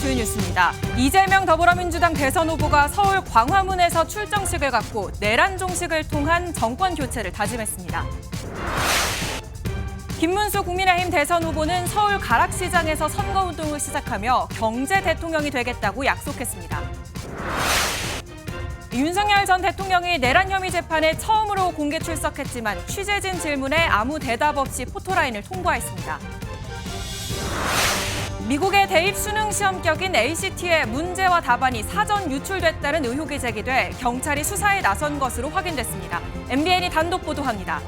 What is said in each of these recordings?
주요 뉴스입니다. 이재명 더불어민주당 대선 후보가 서울 광화문에서 출정식을 갖고 내란 종식을 통한 정권 교체를 다짐했습니다. 김문수 국민의힘 대선 후보는 서울 가락시장에서 선거운동을 시작하며 경제 대통령이 되겠다고 약속했습니다. 윤석열 전 대통령이 내란 혐의 재판에 처음으로 공개 출석했지만 취재진 질문에 아무 대답 없이 포토라인을 통과했습니다. 미국의 대입 수능 시험격인 ACT의 문제와 답안이 사전 유출됐다는 의혹이 제기돼 경찰이 수사에 나선 것으로 확인됐습니다. MBN이 단독 보도합니다.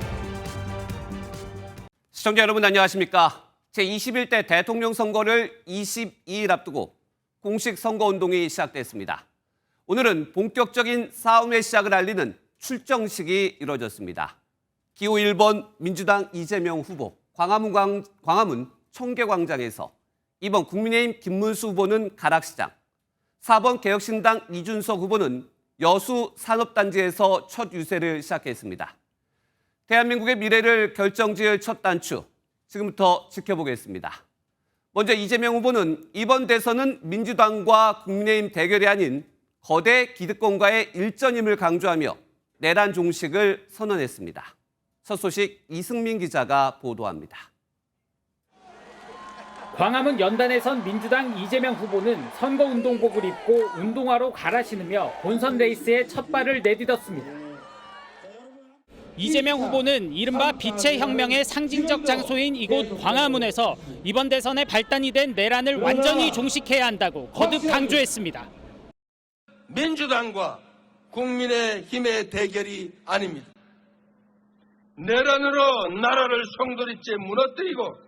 시청자 여러분 안녕하십니까? 제21대 대통령 선거를 22일 앞두고 공식 선거운동이 시작됐습니다. 오늘은 본격적인 싸움의 시작을 알리는 출정식이 이뤄졌습니다. 기호 1번 민주당 이재명 후보 광화문 청계광장에서 2번 국민의힘 김문수 후보는 가락시장, 4번 개혁신당 이준석 후보는 여수 산업단지에서 첫 유세를 시작했습니다. 대한민국의 미래를 결정지을 첫 단추, 지금부터 지켜보겠습니다. 먼저 이재명 후보는 이번 대선은 민주당과 국민의힘 대결이 아닌 거대 기득권과의 일전임을 강조하며 내란 종식을 선언했습니다. 첫 소식 이승민 기자가 보도합니다. 광화문 연단에선 민주당 이재명 후보는 선거운동복을 입고 운동화로 갈아 신으며 본선 레이스에 첫 발을 내딛었습니다. 이재명 후보는 이른바 빛의 혁명의 상징적 장소인 이곳 광화문에서 이번 대선의 발단이 된 내란을 완전히 종식해야 한다고 거듭 강조했습니다. 민주당과 국민의힘의 대결이 아닙니다. 내란으로 나라를 송두리째 무너뜨리고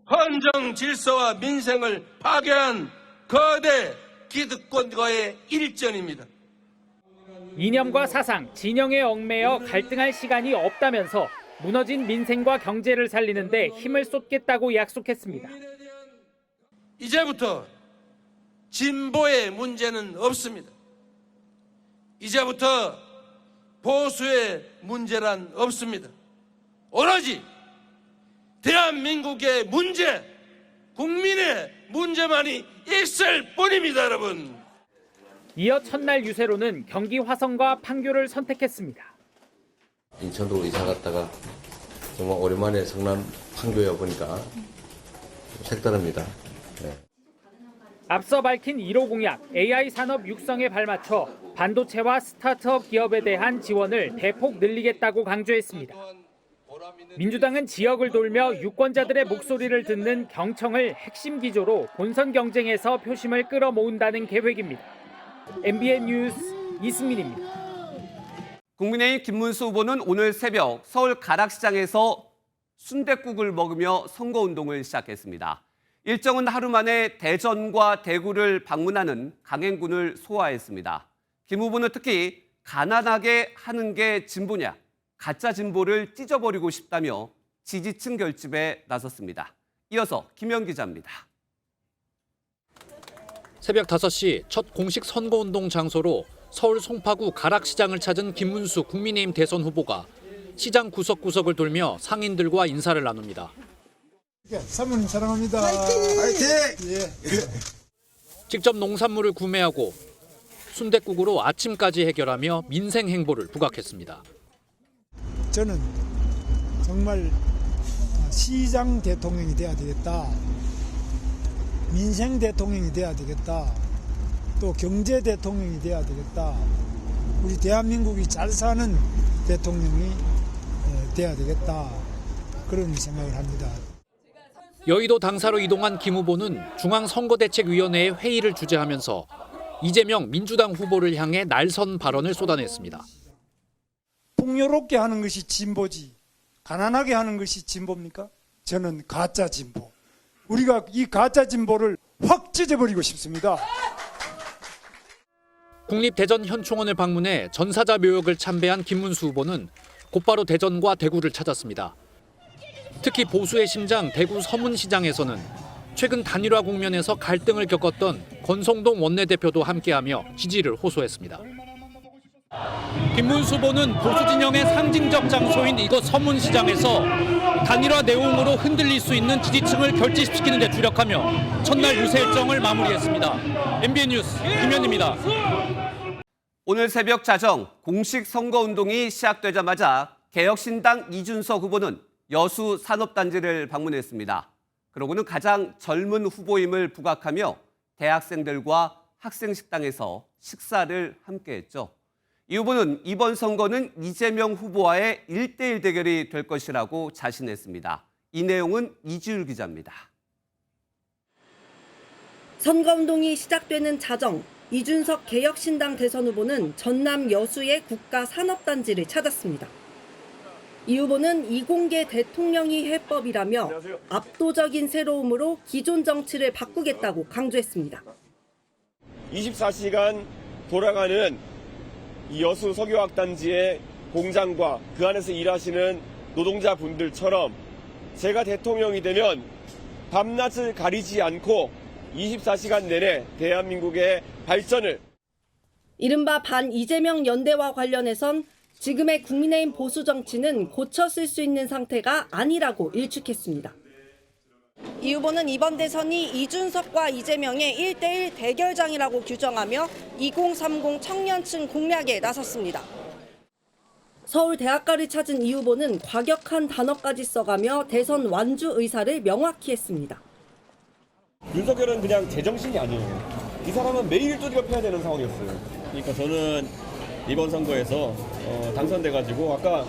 헌정 질서와 민생을 파괴한 거대 기득권과의 일전입니다. 이념과 사상, 진영에 얽매여 갈등할 시간이 없다면서 무너진 민생과 경제를 살리는 데 힘을 쏟겠다고 약속했습니다. 이제부터 진보의 문제는 없습니다. 이제부터 보수의 문제란 없습니다. 오로지 대한민국의 문제, 국민의 문제만이 있을 뿐입니다, 여러분. 이어 첫날 유세로는 경기 화성과 판교를 선택했습니다. 인천으로 이사 갔다가 정말 오랜만에 성남 판교에 보니까 색다릅니다. 네. 앞서 밝힌 1호 공약, AI 산업 육성에 발맞춰 반도체와 스타트업 기업에 대한 지원을 대폭 늘리겠다고 강조했습니다. 민주당은 지역을 돌며 유권자들의 목소리를 듣는 경청을 핵심 기조로 본선 경쟁에서 표심을 끌어모은다는 계획입니다. MBN 뉴스 이승민입니다. 국민의힘 김문수 후보는 오늘 새벽 서울 가락시장에서 순댓국을 먹으며 선거운동을 시작했습니다. 일정은 하루 만에 대전과 대구를 방문하는 강행군을 소화했습니다. 김 후보는 특히 가난하게 하는 게 진보냐, 가짜 진보를 찢어버리고 싶다며 지지층 결집에 나섰습니다. 이어서 김현 기자입니다. 새벽 5시 첫 공식 선거운동 장소로 서울 송파구 가락시장을 찾은 김문수 국민의힘 대선 후보가 시장 구석구석을 돌며 상인들과 인사를 나눕니다. 사모님 사랑합니다. 화이팅! 직접 농산물을 구매하고 순댓국으로 아침까지 해결하며 민생 행보를 부각했습니다. 저는 정말 시장 대통령이 돼야 되겠다. 민생 대통령이 돼야 되겠다. 또 경제 대통령이 돼야 되겠다. 우리 대한민국이 잘 사는 대통령이 돼야 되겠다. 그런 생각을 합니다. 여의도 당사로 이동한 김 후보는 중앙선거대책위원회의 회의를 주재하면서 이재명 민주당 후보를 향해 날선 발언을 쏟아냈습니다. 풍요롭게 하는 것이 진보지 가난하게 하는 것이 진보입니까? 저는 가짜 진보. 우리가 이 가짜 진보를 확 찢어버리고 싶습니다. 국립대전현충원을 방문해 전사자 묘역을 참배한 김문수 후보는 곧바로 대전과 대구를 찾았습니다. 특히 보수의 심장 대구 서문시장에서는 최근 단일화 국면에서 갈등을 겪었던 권성동 원내대표도 함께하며 지지를 호소했습니다. 김문수 후보는 보수 진영의 상징적 장소인 이곳 서문시장에서 단일화 내용으로 흔들릴 수 있는 지지층을 결집시키는 데 주력하며 첫날 유세 일정을 마무리했습니다. MBN 뉴스 김현입니다. 오늘 새벽 자정 공식 선거운동이 시작되자마자 개혁신당 이준석 후보는 여수 산업단지를 방문했습니다. 그러고는 가장 젊은 후보임을 부각하며 대학생들과 학생식당에서 식사를 함께했죠. 이 후보는 이번 선거는 이재명 후보와의 1대1 대결이 될 것이라고 자신했습니다. 이 내용은 이지율 기자입니다. 선거운동이 시작되는 자정, 이준석 개혁신당 대선 후보는 전남 여수의 국가산업단지를 찾았습니다. 이 후보는 이공계 대통령이 해법이라며 압도적인 새로움으로 기존 정치를 바꾸겠다고 강조했습니다. 24시간 돌아가는 이 여수 석유화학단지의 공장과 그 안에서 일하시는 노동자분들처럼 제가 대통령이 되면 밤낮을 가리지 않고 24시간 내내 대한민국의 발전을 이른바 반 이재명 연대와 관련해선 지금의 국민의힘 보수 정치는 고쳐 쓸 수 있는 상태가 아니라고 일축했습니다. 이 후보는 이번 대선이 이준석과 이재명의 1대1 대결장이라고 규정하며 2030 청년층 공략에 나섰습니다. 서울 대학가를 찾은 이 후보는 과격한 단어까지 써가며 대선 완주 의사를 명확히 했습니다. 윤석열은 그냥 제정신이 아니에요. 이 사람은 매일 두드려 패야 되는 상황이었어요. 그러니까 저는 이번 선거에서 당선돼가지고 아까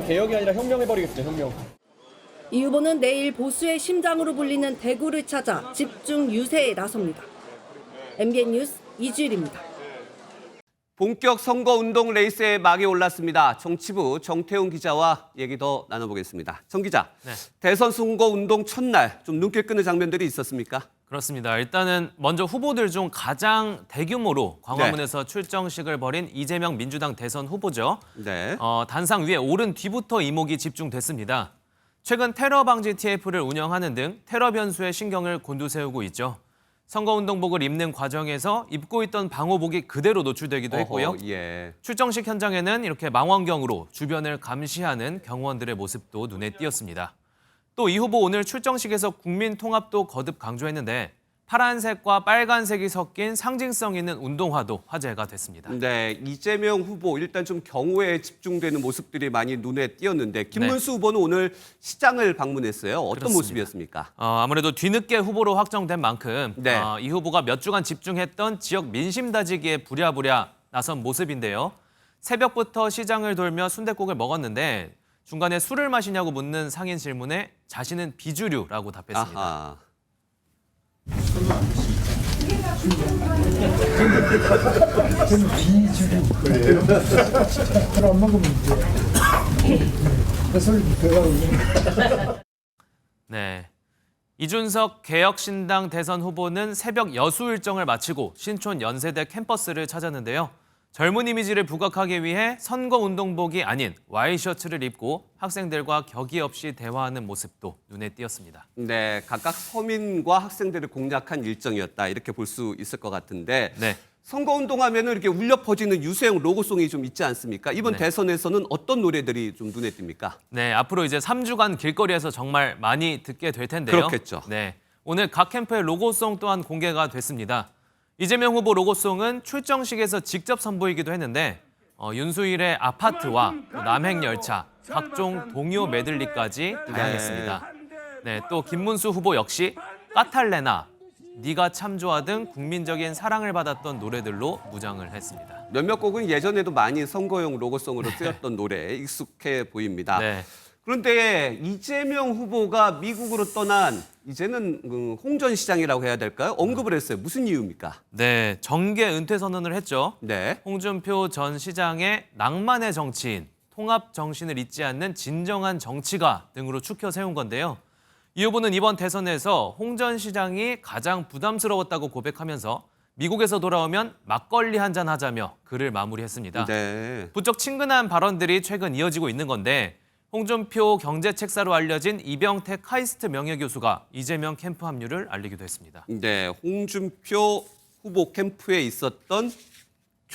개혁이 아니라 혁명해버리겠습니다. 혁명. 이 후보는 내일 보수의 심장으로 불리는 대구를 찾아 집중 유세에 나섭니다. MBN 뉴스 이주일입니다. 본격 선거운동 레이스에 막이 올랐습니다. 정치부 정태훈 기자와 얘기 더 나눠보겠습니다. 정 기자, 네. 대선 선거운동 첫날 좀 눈길 끄는 장면들이 있었습니까? 그렇습니다. 일단은 먼저 후보들 중 가장 대규모로 광화문에서 출정식을 벌인 이재명 민주당 대선 후보죠. 네. 단상 위에 오른 뒤부터 이목이 집중됐습니다. 최근 테러 방지 TF를 운영하는 등 테러 변수에 신경을 곤두세우고 있죠. 선거운동복을 입는 과정에서 입고 있던 방호복이 그대로 노출되기도 했고요. 예. 출정식 현장에는 이렇게 망원경으로 주변을 감시하는 경호원들의 모습도 눈에 띄었습니다. 또 이 후보 오늘 출정식에서 국민 통합도 거듭 강조했는데 파란색과 빨간색이 섞인 상징성 있는 운동화도 화제가 됐습니다. 네, 이재명 후보 일단 좀 경호에 집중되는 모습들이 많이 눈에 띄었는데 김문수 후보는 오늘 시장을 방문했어요. 어떤 그렇습니다. 모습이었습니까? 아무래도 뒤늦게 후보로 확정된 만큼 네. 이 후보가 몇 주간 집중했던 지역 민심 다지기에 부랴부랴 나선 모습인데요. 새벽부터 시장을 돌며 순댓국을 먹었는데 중간에 술을 마시냐고 묻는 상인 질문에 자신은 비주류라고 답했습니다. 아하. 저는 비주류. 그래요? 그럼 안 먹으면 돼. 술 들어가고. 네. 이준석 개혁신당 대선 후보는 새벽 여수 일정을 마치고 신촌 연세대 캠퍼스를 찾았는데요. 젊은 이미지를 부각하기 위해 선거운동복이 아닌 와이셔츠를 입고 학생들과 격이 없이 대화하는 모습도 눈에 띄었습니다. 네, 각각 서민과 학생들을 공략한 일정이었다 이렇게 볼 수 있을 것 같은데 네. 선거운동하면은 이렇게 울려 퍼지는 유세형 로고송이 좀 있지 않습니까? 이번 네. 대선에서는 어떤 노래들이 좀 눈에 띕니까? 네, 앞으로 이제 3주간 길거리에서 정말 많이 듣게 될 텐데요. 그렇겠죠. 네, 오늘 각 캠프의 로고송 또한 공개가 됐습니다. 이재명 후보 로고송은 출정식에서 직접 선보이기도 했는데 윤수일의 아파트와 또 남행열차, 각종 동요 메들리까지 다양했습니다. 네, 또 김문수 후보 역시 까탈레나, 네가 참 좋아 등 국민적인 사랑을 받았던 노래들로 무장을 했습니다. 몇몇 곡은 예전에도 많이 선거용 로고송으로 쓰였던 노래 익숙해 보입니다. 네. 그런데 이재명 후보가 미국으로 떠난 이제는 홍전시장이라고 해야 될까요? 언급을 했어요. 무슨 이유입니까? 네, 정계 은퇴 선언을 했죠. 네. 홍준표 전 시장의 낭만의 정치인, 통합 정신을 잊지 않는 진정한 정치가 등으로 추켜 세운 건데요. 이 후보는 이번 대선에서 홍 전 시장이 가장 부담스러웠다고 고백하면서 미국에서 돌아오면 막걸리 한잔 하자며 글을 마무리했습니다. 네. 부쩍 친근한 발언들이 최근 이어지고 있는 건데 홍준표 경제책사로 알려진 이병택 카이스트 명예교수가 이재명 캠프 합류를 알리기도 했습니다. 네, 홍준표 후보 캠프에 있었던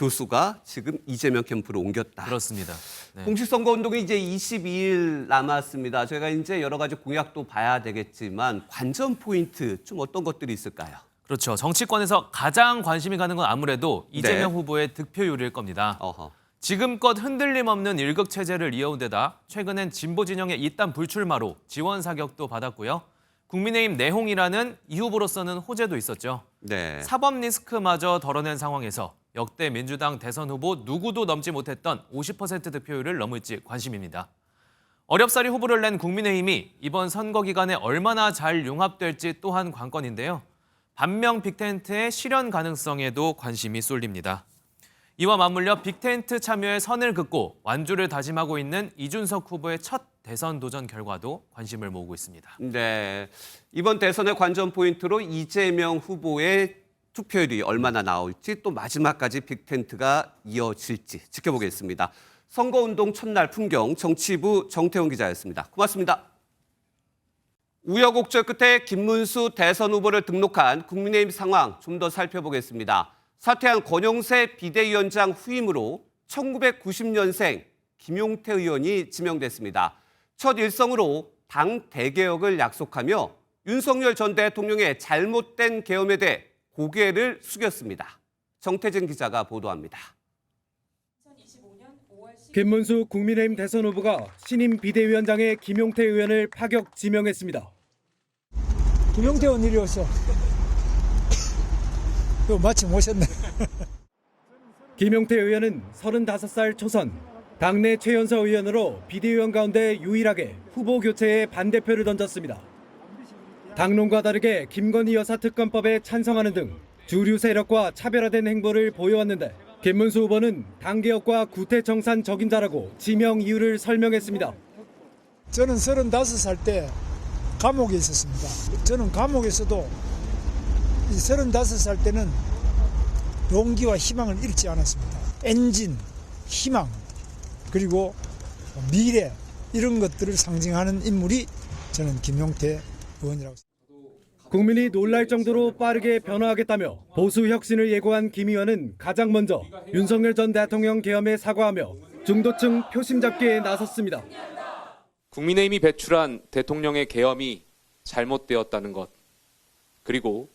교수가 지금 이재명 캠프로 옮겼다. 그렇습니다. 네. 공식선거 운동이 이제 22일 남았습니다. 저희가 이제 여러 가지 공약도 봐야 되겠지만 관전 포인트 좀 어떤 것들이 있을까요? 그렇죠. 정치권에서 가장 관심이 가는 건 아무래도 이재명 네. 후보의 득표율일 겁니다. 어허. 지금껏 흔들림 없는 일극 체제를 이어온 데다 최근엔 진보 진영의 이딴 불출마로 지원 사격도 받았고요. 국민의힘 내홍이라는 이 후보로서는 호재도 있었죠. 네. 사법 리스크마저 덜어낸 상황에서 역대 민주당 대선 후보 누구도 넘지 못했던 50% 득표율을 넘을지 관심입니다. 어렵사리 후보를 낸 국민의힘이 이번 선거 기간에 얼마나 잘 융합될지 또한 관건인데요. 반명 빅텐트의 실현 가능성에도 관심이 쏠립니다. 이와 맞물려 빅텐트 참여에 선을 긋고 완주를 다짐하고 있는 이준석 후보의 첫 대선 도전 결과도 관심을 모으고 있습니다. 네. 이번 대선의 관전 포인트로 이재명 후보의 투표율이 얼마나 나올지 또 마지막까지 빅텐트가 이어질지 지켜보겠습니다. 선거운동 첫날 풍경 정치부 정태훈 기자였습니다. 고맙습니다. 우여곡절 끝에 김문수 대선 후보를 등록한 국민의힘 상황 좀 더 살펴보겠습니다. 사퇴한 권영세 비대위원장 후임으로 1990년생 김용태 의원이 지명됐습니다. 첫 일성으로 당 대개혁을 약속하며 윤석열 전 대통령의 잘못된 계엄에 대해 고개를 숙였습니다. 정태진 기자가 보도합니다. 김문수 국민의힘 대선 후보가 신임 비대위원장의 김용태 의원을 파격 지명했습니다. 김용태 의원 이리 오셔. 또 마침 오셨네. 김용태 의원은 35살 초선, 당내 최연소 의원으로 비대위원 가운데 유일하게 후보 교체에 반대표를 던졌습니다. 당론과 다르게 김건희 여사 특검법에 찬성하는 등 주류 세력과 차별화된 행보를 보여왔는데 김문수 후보는 당개혁과 구태정산 적임자라고 지명 이유를 설명했습니다. 저는 35살 때 감옥에 있었습니다. 저는 감옥에서도 35살 때는 용기와 희망을 잃지 않았습니다. 엔진, 희망, 그리고 미래 이런 것들을 상징하는 인물이 저는 김용태 의원이라고 생각합니다. 국민이 놀랄 정도로 빠르게 변화하겠다며 보수 혁신을 예고한 김 의원은 가장 먼저 윤석열 전 대통령 계엄에 사과하며 중도층 표심 잡기에 나섰습니다. 국민의힘이 배출한 대통령의 계엄이 잘못되었다는 것, 그리고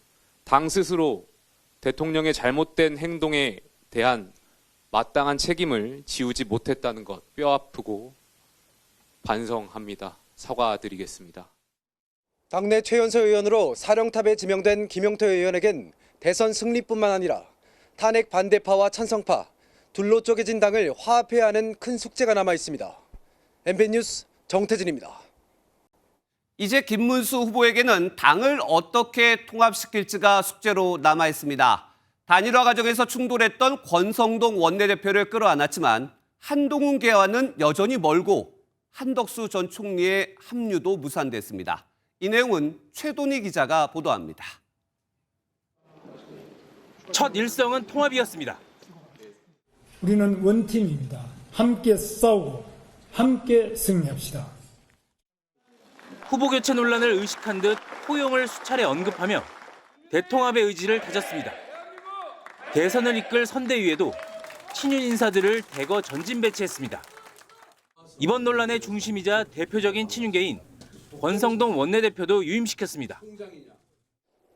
당 스스로 대통령의 잘못된 행동에 대한 마땅한 책임을 지우지 못했다는 것 뼈아프고 반성합니다. 사과드리겠습니다. 당내 최연소 의원으로 사령탑에 지명된 김용태 의원에겐 대선 승리뿐만 아니라 탄핵 반대파와 찬성파, 둘로 쪼개진 당을 화합해야 하는 큰 숙제가 남아 있습니다. MBN 뉴스 정태진입니다. 이제 김문수 후보에게는 당을 어떻게 통합시킬지가 숙제로 남아 있습니다. 단일화 과정에서 충돌했던 권성동 원내대표를 끌어안았지만 한동훈 계와는 여전히 멀고 한덕수 전 총리의 합류도 무산됐습니다. 이 내용은 최돈희 기자가 보도합니다. 첫 일성은 통합이었습니다. 우리는 원팀입니다. 함께 싸우고 함께 승리합시다. 후보 교체 논란을 의식한 듯 호용을 수차례 언급하며 대통합의 의지를 다졌습니다. 대선을 이끌 선대위에도 친윤 인사들을 대거 전진 배치했습니다. 이번 논란의 중심이자 대표적인 친윤계인 권성동 원내대표도 유임시켰습니다.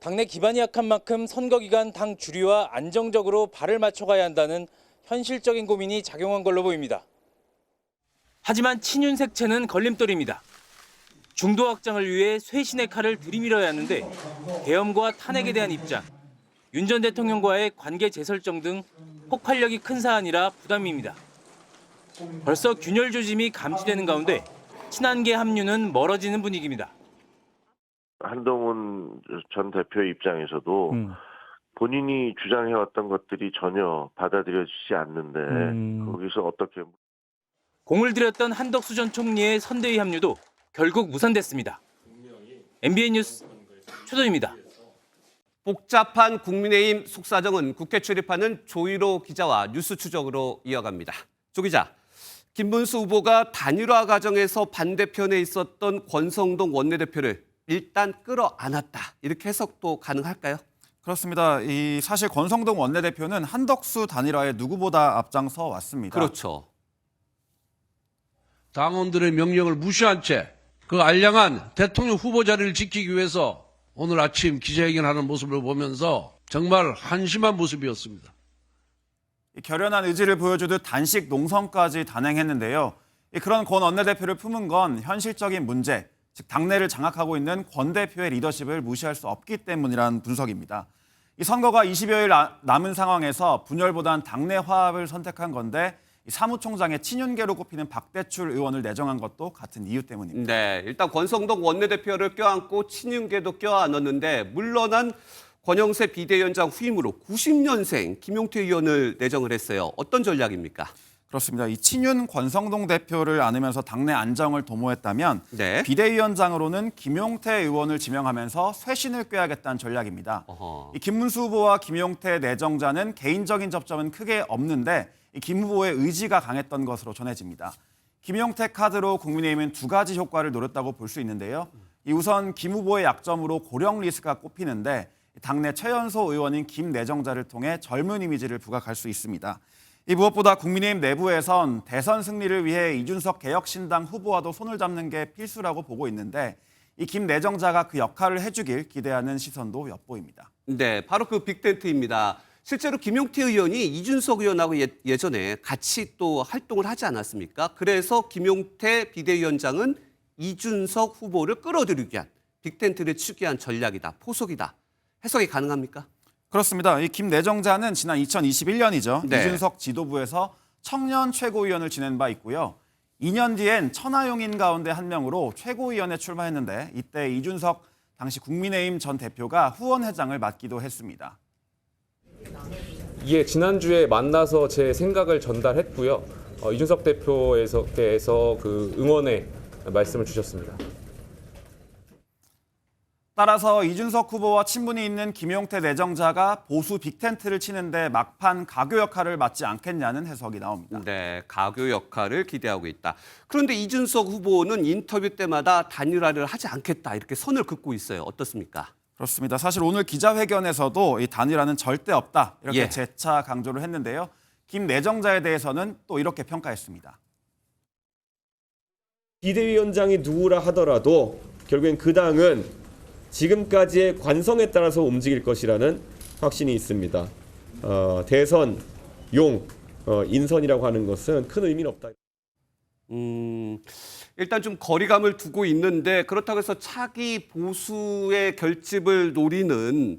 당내 기반이 약한 만큼 선거 기간 당 주류와 안정적으로 발을 맞춰가야 한다는 현실적인 고민이 작용한 걸로 보입니다. 하지만 친윤 색채는 걸림돌입니다. 중도 확장을 위해 쇄신의 칼을 들이밀어야 하는데 계엄과 탄핵에 대한 입장, 윤 전 대통령과의 관계 재설정 등 폭발력이 큰 사안이라 부담입니다. 벌써 균열 조짐이 감지되는 가운데 친한계 합류는 멀어지는 분위기입니다. 한동훈 전 대표 입장에서도 본인이 주장해왔던 것들이 전혀 받아들여지지 않는데 거기서 어떻게 공을 들였던 한덕수 전 총리의 선대위 합류도 결국 무산됐습니다. MBN 뉴스 최돈입니다. 복잡한 국민의힘 속사정은 국회 출입하는 조희로 기자와 뉴스 추적으로 이어갑니다. 조 기자, 김문수 후보가 단일화 과정에서 반대편에 있었던 권성동 원내대표를 일단 끌어안았다. 이렇게 해석도 가능할까요? 그렇습니다. 사실 권성동 원내대표는 한덕수 단일화에 누구보다 앞장서 왔습니다. 그렇죠. 당원들의 명령을 무시한 채 그 알량한 대통령 후보 자리를 지키기 위해서 오늘 아침 기자회견하는 모습을 보면서 정말 한심한 모습이었습니다. 결연한 의지를 보여주듯 단식 농성까지 단행했는데요. 그런 권 원내대표를 품은 건 현실적인 문제, 즉 당내를 장악하고 있는 권 대표의 리더십을 무시할 수 없기 때문이라는 분석입니다. 이 선거가 20여일 남은 상황에서 분열보단 당내 화합을 선택한 건데 사무총장의 친윤계로 꼽히는 박대출 의원을 내정한 것도 같은 이유 때문입니다. 네, 일단 권성동 원내대표를 껴안고 친윤계도 껴안았는데 물러난 권영세 비대위원장 후임으로 90년생 김용태 의원을 내정을 했어요. 어떤 전략입니까? 그렇습니다. 이 친윤 권성동 대표를 안으면서 당내 안정을 도모했다면 네. 비대위원장으로는 김용태 의원을 지명하면서 쇄신을 꾀하겠다는 전략입니다. 이 김문수 후보와 김용태 내정자는 개인적인 접점은 크게 없는데 이 김 후보의 의지가 강했던 것으로 전해집니다. 김용태 카드로 국민의힘은 두 가지 효과를 노렸다고 볼 수 있는데요. 우선 김 후보의 약점으로 고령 리스크가 꼽히는데 당내 최연소 의원인 김 내정자를 통해 젊은 이미지를 부각할 수 있습니다. 무엇보다 국민의힘 내부에선 대선 승리를 위해 이준석 개혁신당 후보와도 손을 잡는 게 필수라고 보고 있는데 이 김 내정자가 그 역할을 해주길 기대하는 시선도 엿보입니다. 네, 바로 그 빅텐트입니다. 실제로 김용태 의원이 이준석 의원하고 예전에 같이 또 활동을 하지 않았습니까? 그래서 김용태 비대위원장은 이준석 후보를 끌어들이기 위한 빅텐트를 치기 위한 전략이다, 포석이다. 해석이 가능합니까? 그렇습니다. 이 김 내정자는 지난 2021년이죠. 네. 이준석 지도부에서 청년 최고위원을 지낸 바 있고요. 2년 뒤엔 천하용인 가운데 한 명으로 최고위원에 출마했는데 이때 이준석 당시 국민의힘 전 대표가 후원회장을 맡기도 했습니다. 예, 지난주에 만나서 제 생각을 전달했고요. 이준석 대표께서 그 응원의 말씀을 주셨습니다. 따라서 이준석 후보와 친분이 있는 김용태 내정자가 보수 빅텐트를 치는데 막판 가교 역할을 맡지 않겠냐는 해석이 나옵니다. 네, 가교 역할을 기대하고 있다. 그런데 이준석 후보는 인터뷰 때마다 단일화를 하지 않겠다 이렇게 선을 긋고 있어요. 어떻습니까? 그렇습니다. 사실 오늘 기자회견에서도 이 단일화는 절대 없다 이렇게 예. 재차 강조를 했는데요. 김 내정자에 대해서는 또 이렇게 평가했습니다. 비대위원장이 누구라 하더라도 결국엔 그 당은 지금까지의 관성에 따라서 움직일 것이라는 확신이 있습니다. 대선, 용, 인선이라고 하는 것은 큰 의미는 없다. 일단 좀 거리감을 두고 있는데 그렇다고 해서 차기 보수의 결집을 노리는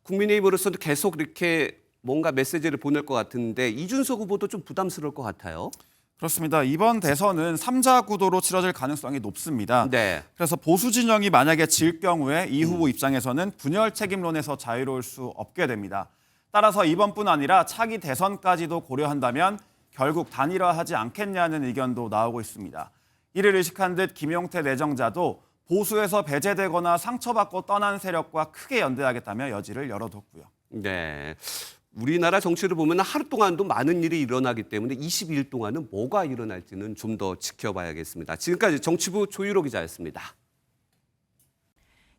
국민의힘으로서도 계속 이렇게 뭔가 메시지를 보낼 것 같은데 이준석 후보도 좀 부담스러울 것 같아요. 그렇습니다. 이번 대선은 3자 구도로 치러질 가능성이 높습니다. 네. 그래서 보수 진영이 만약에 질 경우에 이 후보 입장에서는 분열 책임론에서 자유로울 수 없게 됩니다. 따라서 이번뿐 아니라 차기 대선까지도 고려한다면 결국 단일화하지 않겠냐는 의견도 나오고 있습니다. 이를 의식한 듯 김용태 내정자도 보수에서 배제되거나 상처받고 떠난 세력과 크게 연대하겠다며 여지를 열어뒀고요. 네. 우리나라 정치를 보면 하루 동안도 많은 일이 일어나기 때문에 22일 동안은 뭐가 일어날지는 좀 더 지켜봐야겠습니다. 지금까지 정치부 조유로 기자였습니다.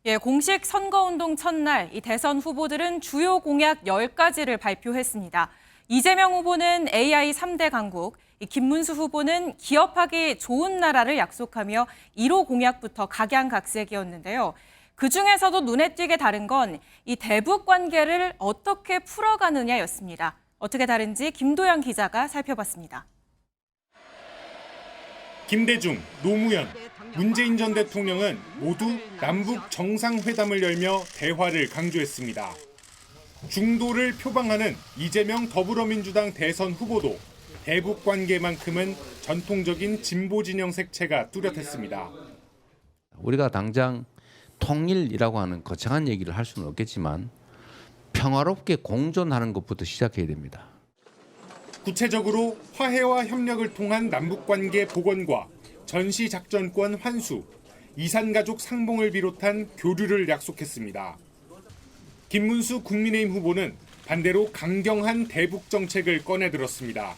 예, 공식 선거운동 첫날 이 대선 후보들은 주요 공약 10가지를 발표했습니다. 이재명 후보는 AI 3대 강국, 김문수 후보는 기업하기 좋은 나라를 약속하며 1호 공약부터 각양각색이었는데요. 그중에서도 눈에 띄게 다른 건 이 대북 관계를 어떻게 풀어가느냐였습니다. 어떻게 다른지 김도영 기자가 살펴봤습니다. 김대중, 노무현, 문재인 전 대통령은 모두 남북 정상회담을 열며 대화를 강조했습니다. 중도를 표방하는 이재명 더불어민주당 대선 후보도 대북 관계만큼은 전통적인 진보 진영 색채가 뚜렷했습니다. 우리가 당장 통일이라고 하는 거창한 얘기를 할 수는 없겠지만 평화롭게 공존하는 것부터 시작해야 됩니다. 구체적으로 화해와 협력을 통한 남북관계 복원과 전시작전권 환수, 이산가족 상봉을 비롯한 교류를 약속했습니다. 김문수 국민의힘 후보는 반대로 강경한 대북 정책을 꺼내들었습니다.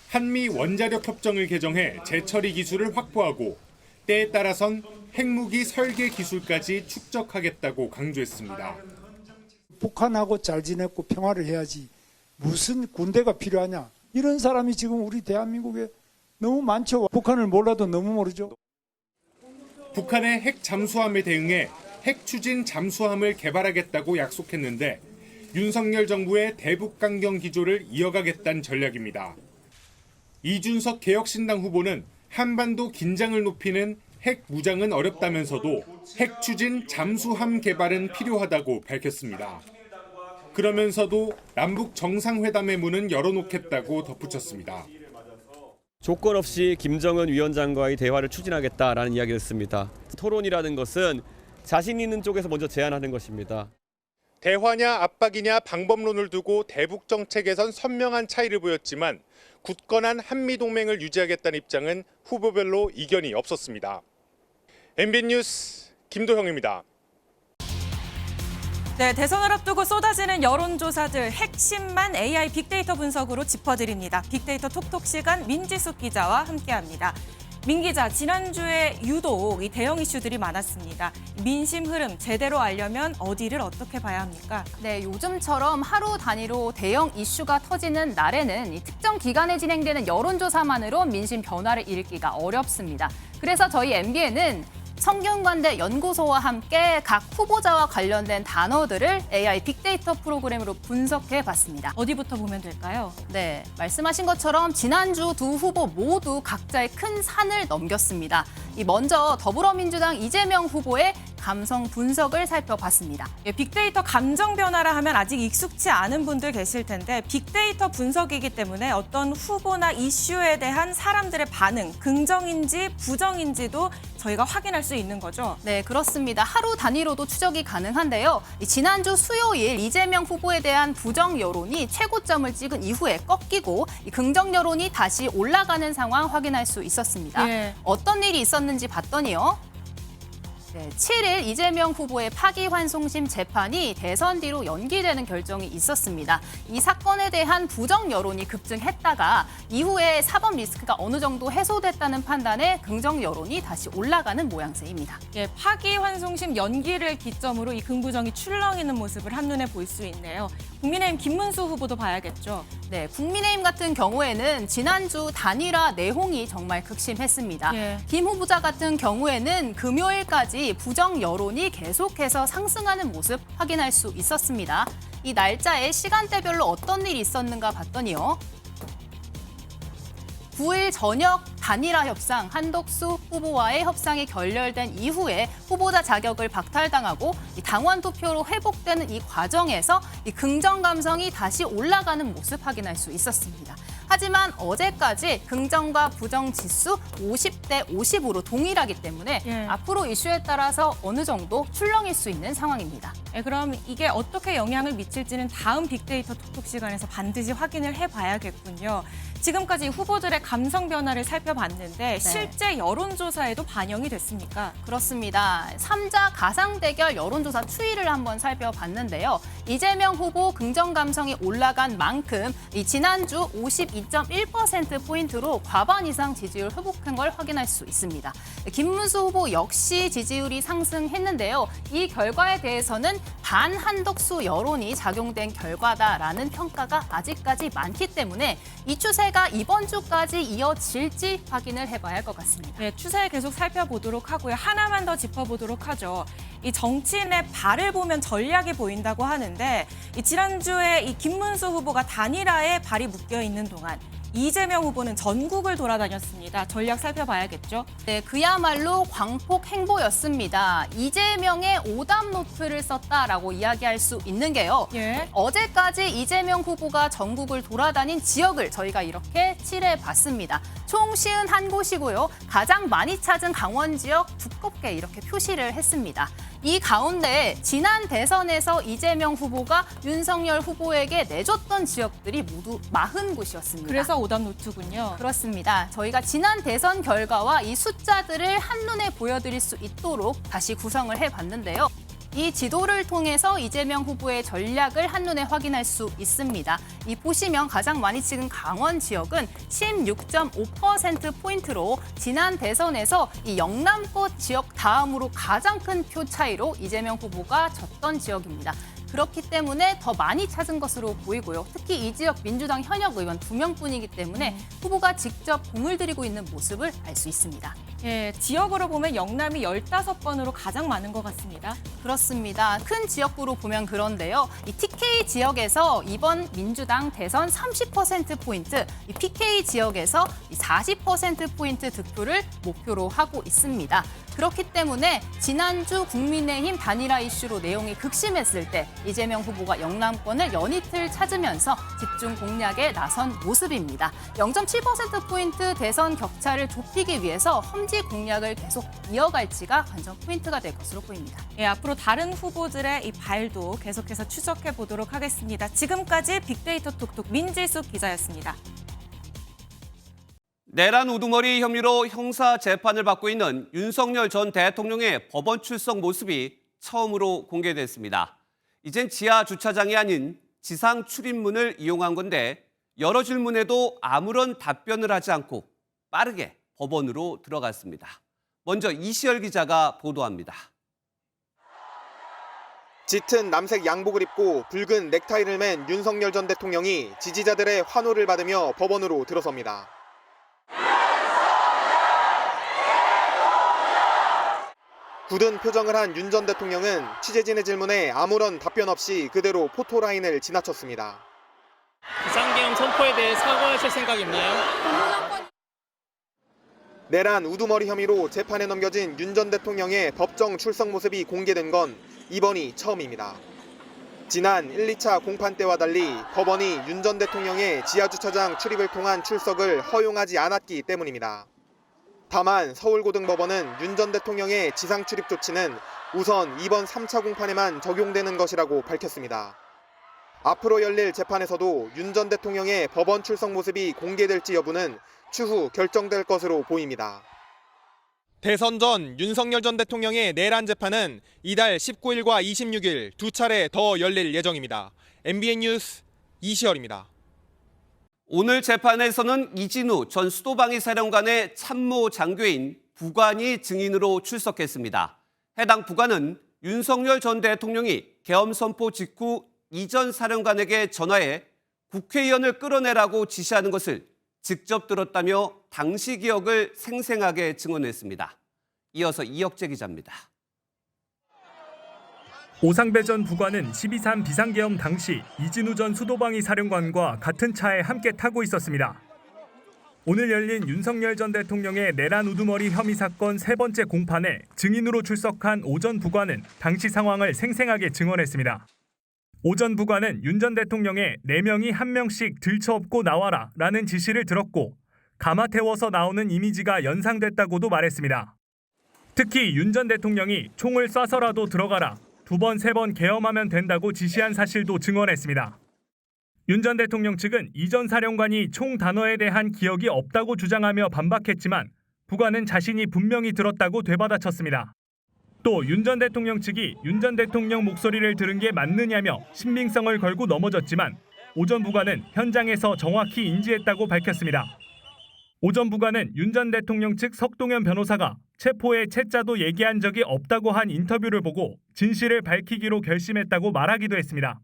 한미 원자력 협정을 개정해 재처리 기술을 확보하고 때에 따라선 핵무기 설계 기술까지 축적하겠다고 강조했습니다. 북한하고 잘 지냈고 평화를 해야지 무슨 군대가 필요하냐. 이런 사람이 지금 우리 대한민국에 너무 많죠. 북한을 몰라도 너무 모르죠. 북한의 핵 잠수함에 대응해 핵 추진 잠수함을 개발하겠다고 약속했는데 윤석열 정부의 대북강경 기조를 이어가겠다는 전략입니다. 이준석 개혁신당 후보는 한반도 긴장을 높이는 핵 무장은 어렵다면서도 핵 추진 잠수함 개발은 필요하다고 밝혔습니다. 그러면서도 남북 정상회담의 문은 열어놓겠다고 덧붙였습니다. 조건 없이 김정은 위원장과의 대화를 추진하겠다라는 이야기를 했습니다. 토론이라는 것은 자신 있는 쪽에서 먼저 제안하는 것입니다. 대화냐 압박이냐 방법론을 두고 대북 정책에선 선명한 차이를 보였지만 굳건한 한미동맹을 유지하겠다는 입장은 후보별로 이견이 없었습니다. MBN 뉴스 김도형입니다. 네, 대선을 앞두고 쏟아지는 여론조사들 핵심만 AI 빅데이터 분석으로 짚어드립니다. 빅데이터 톡톡 시간 민지숙 기자와 함께합니다. 민 기자, 지난주에 유독 이 대형 이슈들이 많았습니다. 민심 흐름 제대로 알려면 어디를 어떻게 봐야 합니까? 네, 요즘처럼 하루 단위로 대형 이슈가 터지는 날에는 이 특정 기간에 진행되는 여론조사만으로 민심 변화를 읽기가 어렵습니다. 그래서 저희 MBN은 성균관대 연구소와 함께 각 후보자와 관련된 단어들을 AI 빅데이터 프로그램으로 분석해봤습니다. 어디부터 보면 될까요? 네, 말씀하신 것처럼 지난주 두 후보 모두 각자의 큰 산을 넘겼습니다. 먼저 더불어민주당 이재명 후보의 감성 분석을 살펴봤습니다. 예, 빅데이터 감정 변화라 하면 아직 익숙치 않은 분들 계실 텐데 빅데이터 분석이기 때문에 어떤 후보나 이슈에 대한 사람들의 반응, 긍정인지 부정인지도 저희가 확인할 수 있는 거죠? 네, 그렇습니다. 하루 단위로도 추적이 가능한데요. 지난주 수요일 이재명 후보에 대한 부정 여론이 최고점을 찍은 이후에 꺾이고 긍정 여론이 다시 올라가는 상황 확인할 수 있었습니다. 예. 어떤 일이 있었는지 봤더니요. 네, 7일 이재명 후보의 파기환송심 재판이 대선 뒤로 연기되는 결정이 있었습니다. 이 사건에 대한 부정 여론이 급증했다가 이후에 사법 리스크가 어느 정도 해소됐다는 판단에 긍정 여론이 다시 올라가는 모양새입니다. 예, 파기환송심 연기를 기점으로 이 긍부정이 출렁이는 모습을 한눈에 볼 수 있네요. 국민의힘 김문수 후보도 봐야겠죠. 네, 국민의힘 같은 경우에는 지난주 단일화 내홍이 정말 극심했습니다. 예. 김 후보자 같은 경우에는 금요일까지 부정 여론이 계속해서 상승하는 모습 확인할 수 있었습니다. 이 날짜에 시간대별로 어떤 일이 있었는가 봤더니요. 9일 저녁 단일화 협상 한덕수 후보와의 협상이 결렬된 이후에 후보자 자격을 박탈당하고 당원 투표로 회복되는 이 과정에서 이 긍정 감성이 다시 올라가는 모습 확인할 수 있었습니다. 하지만 어제까지 긍정과 부정 지수 50대 50으로 동일하기 때문에 예. 앞으로 이슈에 따라서 어느 정도 출렁일 수 있는 상황입니다. 네, 그럼 이게 어떻게 영향을 미칠지는 다음 빅데이터 톡톡 시간에서 반드시 확인을 해봐야겠군요. 지금까지 후보들의 감성 변화를 살펴봤는데 실제 여론조사에도 반영이 됐습니까? 그렇습니다. 3자 가상 대결 여론조사 추이를 한번 살펴봤는데요. 이재명 후보 긍정 감성이 올라간 만큼 이 지난주 52.1%포인트로 과반 이상 지지율 회복한 걸 확인할 수 있습니다. 김문수 후보 역시 지지율이 상승했는데요. 이 결과에 대해서는 반한덕수 여론이 작용된 결과다라는 평가가 아직까지 많기 때문에 이 추세가 이번 주까지 이어질지 확인을 해봐야 할 것 같습니다. 네, 추세 계속 살펴보도록 하고요. 하나만 더 짚어보도록 하죠. 이 정치인의 발을 보면 전략이 보인다고 하는데 이 지난주에 이 김문수 후보가 단일화에 발이 묶여 있는 동안 이재명 후보는 전국을 돌아다녔습니다. 전략 살펴봐야겠죠? 네, 그야말로 광폭 행보였습니다. 이재명의 오답 노트를 썼다라고 이야기할 수 있는 게요. 예. 어제까지 이재명 후보가 전국을 돌아다닌 지역을 저희가 이렇게 칠해봤습니다. 총 51곳이고요. 가장 많이 찾은 강원 지역 두껍게 이렇게 표시를 했습니다. 이 가운데 지난 대선에서 이재명 후보가 윤석열 후보에게 내줬던 지역들이 모두 40곳이었습니다. 그래서 오답 노트군요. 그렇습니다. 저희가 지난 대선 결과와 이 숫자들을 한눈에 보여드릴 수 있도록 다시 구성을 해봤는데요. 이 지도를 통해서 이재명 후보의 전략을 한눈에 확인할 수 있습니다. 이 보시면 가장 많이 찍은 강원 지역은 16.5%포인트로 지난 대선에서 이 영남권 지역 다음으로 가장 큰 표 차이로 이재명 후보가 졌던 지역입니다. 그렇기 때문에 더 많이 찾은 것으로 보이고요. 특히 이 지역 민주당 현역 의원 2명뿐이기 때문에 후보가 직접 공을 들이고 있는 모습을 알 수 있습니다. 예, 지역으로 보면 영남이 15건으로 가장 많은 것 같습니다. 그렇습니다. 큰 지역구로 보면 그런데요. 이 TK 지역에서 이번 민주당 대선 30%포인트, 이 PK 지역에서 40%포인트 득표를 목표로 하고 있습니다. 그렇기 때문에 지난주 국민의힘 단일화 이슈로 내용이 극심했을 때 이재명 후보가 영남권을 연이틀 찾으면서 집중 공략에 나선 모습입니다. 0.7%포인트 대선 격차를 좁히기 위해서 험지 공략을 계속 이어갈지가 관전 포인트가 될 것으로 보입니다. 예, 앞으로 다른 후보들의 이 발도 계속해서 추적해 보도록 하겠습니다. 지금까지 빅데이터 톡톡 민지숙 기자였습니다. 내란 우두머리 혐의로 형사 재판을 받고 있는 윤석열 전 대통령의 법원 출석 모습이 처음으로 공개됐습니다. 이젠 지하 주차장이 아닌 지상 출입문을 이용한 건데 여러 질문에도 아무런 답변을 하지 않고 빠르게 법원으로 들어갔습니다. 먼저 이시열 기자가 보도합니다. 짙은 남색 양복을 입고 붉은 넥타이를 맨 윤석열 전 대통령이 지지자들의 환호를 받으며 법원으로 들어섭니다. 굳은 표정을 한 윤 전 대통령은 취재진의 질문에 아무런 답변 없이 그대로 포토라인을 지나쳤습니다. 비상계엄 선포에 대해 사과하실 생각 있나요? 내란 우두머리 혐의로 재판에 넘겨진 윤 전 대통령의 법정 출석 모습이 공개된 건 이번이 처음입니다. 지난 1, 2차 공판 때와 달리 법원이 윤 전 대통령의 지하주차장 출입을 통한 출석을 허용하지 않았기 때문입니다. 다만 서울고등법원은 윤 전 대통령의 지상 출입 조치는 우선 이번 3차 공판에만 적용되는 것이라고 밝혔습니다. 앞으로 열릴 재판에서도 윤 전 대통령의 법원 출석 모습이 공개될지 여부는 추후 결정될 것으로 보입니다. 대선 전 윤석열 전 대통령의 내란 재판은 이달 19일과 26일 두 차례 더 열릴 예정입니다. MBN 뉴스 이시열입니다. 오늘 재판에서는 이진우 전 수도방위 사령관의 참모 장교인 부관이 증인으로 출석했습니다. 해당 부관은 윤석열 전 대통령이 계엄 선포 직후 이전 사령관에게 전화해 국회의원을 끌어내라고 지시하는 것을 직접 들었다며 당시 기억을 생생하게 증언했습니다. 이어서 이혁재 기자입니다. 오상배 전 부관은 12.3 비상계엄 당시 이진우 전 수도방위 사령관과 같은 차에 함께 타고 있었습니다. 오늘 열린 윤석열 전 대통령의 내란 우두머리 혐의 사건 세 번째 공판에 증인으로 출석한 오 전 부관은 당시 상황을 생생하게 증언했습니다. 오 전 부관은 윤 전 대통령의 4명이 1명씩 들쳐업고 나와라 라는 지시를 들었고 가마 태워서 나오는 이미지가 연상됐다고도 말했습니다. 특히 윤 전 대통령이 총을 쏴서라도 들어가라, 2번, 3번 계엄하면 된다고 지시한 사실도 증언했습니다. 윤 전 대통령 측은 이전 사령관이 총 단어에 대한 기억이 없다고 주장하며 반박했지만 부관은 자신이 분명히 들었다고 되받아쳤습니다. 또 윤 전 대통령 측이 윤 전 대통령 목소리를 들은 게 맞느냐며 신빙성을 걸고 넘어졌지만 오 전 부관은 현장에서 정확히 인지했다고 밝혔습니다. 오 전 부관은 윤 전 대통령 측 석동현 변호사가 체포의 채자도 얘기한 적이 없다고 한 인터뷰를 보고 진실을 밝히기로 결심했다고 말하기도 했습니다.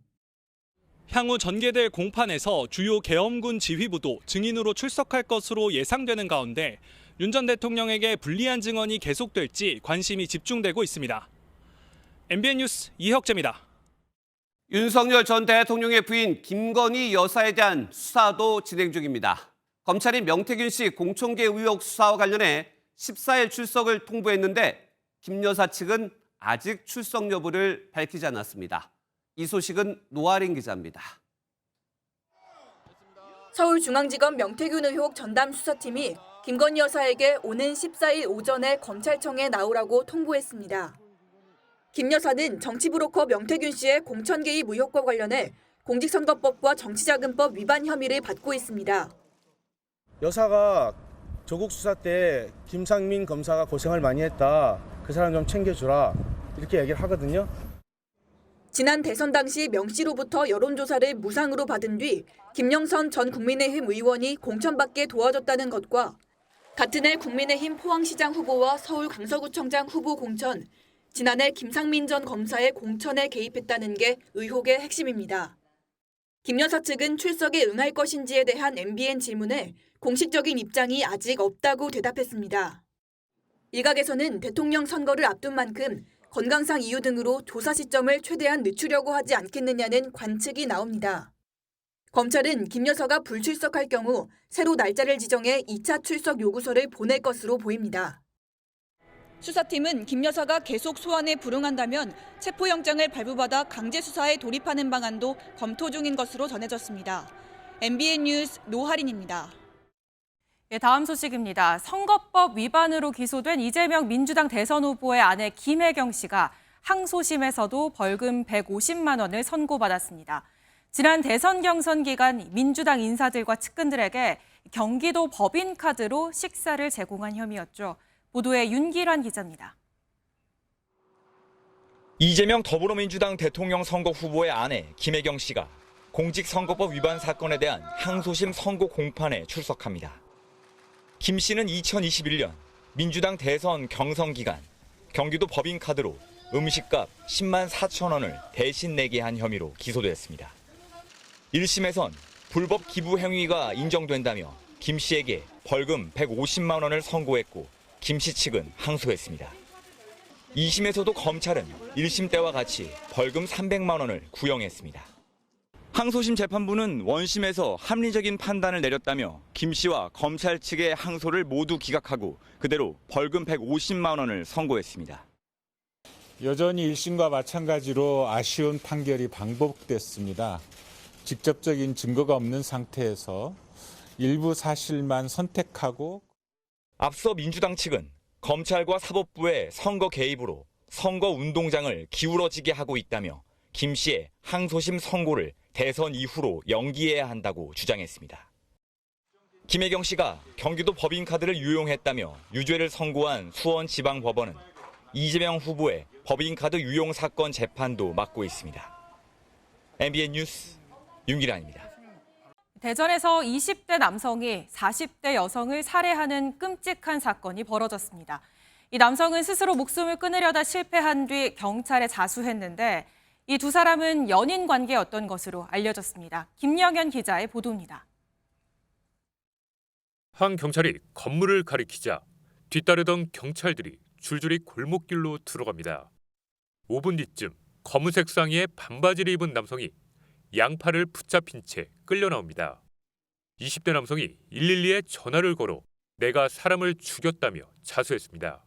향후 전개될 공판에서 주요 계엄군 지휘부도 증인으로 출석할 것으로 예상되는 가운데 윤 전 대통령에게 불리한 증언이 계속될지 관심이 집중되고 있습니다. MBN 뉴스 이혁재입니다. 윤석열 전 대통령의 부인 김건희 여사에 대한 수사도 진행 중입니다. 검찰이 명태균 씨 공천계 의혹 수사와 관련해 14일 출석을 통보했는데 김 여사 측은 아직 출석 여부를 밝히지 않았습니다. 이 소식은 노아린 기자입니다. 서울중앙지검 명태균 의혹 전담 수사팀이 김건희 여사에게 오는 14일 오전에 검찰청에 나오라고 통보했습니다. 김 여사는 정치브로커 명태균 씨의 공천 개입 의혹과 관련해 공직선거법과 정치자금법 위반 혐의를 받고 있습니다. 여사가 조국 수사 때 김상민 검사가 고생을 많이 했다. 그 사람 좀 챙겨주라. 이렇게 얘기를 하거든요. 지난 대선 당시 명 씨로부터 여론조사를 무상으로 받은 뒤 김영선 전 국민의힘 의원이 공천받게 도와줬다는 것과 같은 해 국민의힘 포항시장 후보와 서울 강서구청장 후보 공천, 지난해 김상민 전 검사의 공천에 개입했다는 게 의혹의 핵심입니다. 김 여사 측은 출석에 응할 것인지에 대한 MBN 질문에 공식적인 입장이 아직 없다고 대답했습니다. 일각에서는 대통령 선거를 앞둔 만큼 건강상 이유 등으로 조사 시점을 최대한 늦추려고 하지 않겠느냐는 관측이 나옵니다. 검찰은 김 여사가 불출석할 경우 새로 날짜를 지정해 2차 출석 요구서를 보낼 것으로 보입니다. 수사팀은 김 여사가 계속 소환에 불응한다면 체포영장을 발부받아 강제 수사에 돌입하는 방안도 검토 중인 것으로 전해졌습니다. MBN 뉴스 노하린입니다. 다음 소식입니다. 선거법 위반으로 기소된 이재명 민주당 대선 후보의 아내 김혜경 씨가 항소심에서도 벌금 150만 원을 선고받았습니다. 지난 대선 경선 기간 민주당 인사들과 측근들에게 경기도 법인카드로 식사를 제공한 혐의였죠. 보도에 윤기란 기자입니다. 이재명 더불어민주당 대통령 선거 후보의 아내 김혜경 씨가 공직선거법 위반 사건에 대한 항소심 선고 공판에 출석합니다. 김 씨는 2021년 민주당 대선 경선 기간 경기도 법인카드로 음식값 10만 4천 원을 대신 내게 한 혐의로 기소됐습니다. 1심에선 불법 기부 행위가 인정된다며 김 씨에게 벌금 150만 원을 선고했고 김 씨 측은 항소했습니다. 2심에서도 검찰은 1심 때와 같이 벌금 300만 원을 구형했습니다. 항소심 재판부는 원심에서 합리적인 판단을 내렸다며 김 씨와 검찰 측의 항소를 모두 기각하고 그대로 벌금 150만 원을 선고했습니다. 여전히 1심과 마찬가지로 아쉬운 판결이 반복됐습니다. 직접적인 증거가 없는 상태에서 일부 사실만 선택하고 앞서 민주당 측은 검찰과 사법부의 선거 개입으로 선거 운동장을 기울어지게 하고 있다며 김 씨의 항소심 선고를 대선 이후로 연기해야 한다고 주장했습니다. 김혜경 씨가 경기도 법인카드를 유용했다며 유죄를 선고한 수원지방법원은 이재명 후보의 법인카드 유용 사건 재판도 맡고 있습니다. MBN 뉴스 윤기란입니다. 대전에서 20대 남성이 40대 여성을 살해하는 끔찍한 사건이 벌어졌습니다. 이 남성은 스스로 목숨을 끊으려다 실패한 뒤 경찰에 자수했는데 이 두 사람은 연인 관계였던 것으로 알려졌습니다. 김영현 기자의 보도입니다. 한 경찰이 건물을 가리키자 뒤따르던 경찰들이 줄줄이 골목길로 들어갑니다. 5분 뒤쯤 검은색 상의에 반바지를 입은 남성이 양팔을 붙잡힌 채 끌려 나옵니다. 20대 남성이 112에 전화를 걸어 내가 사람을 죽였다며 자수했습니다.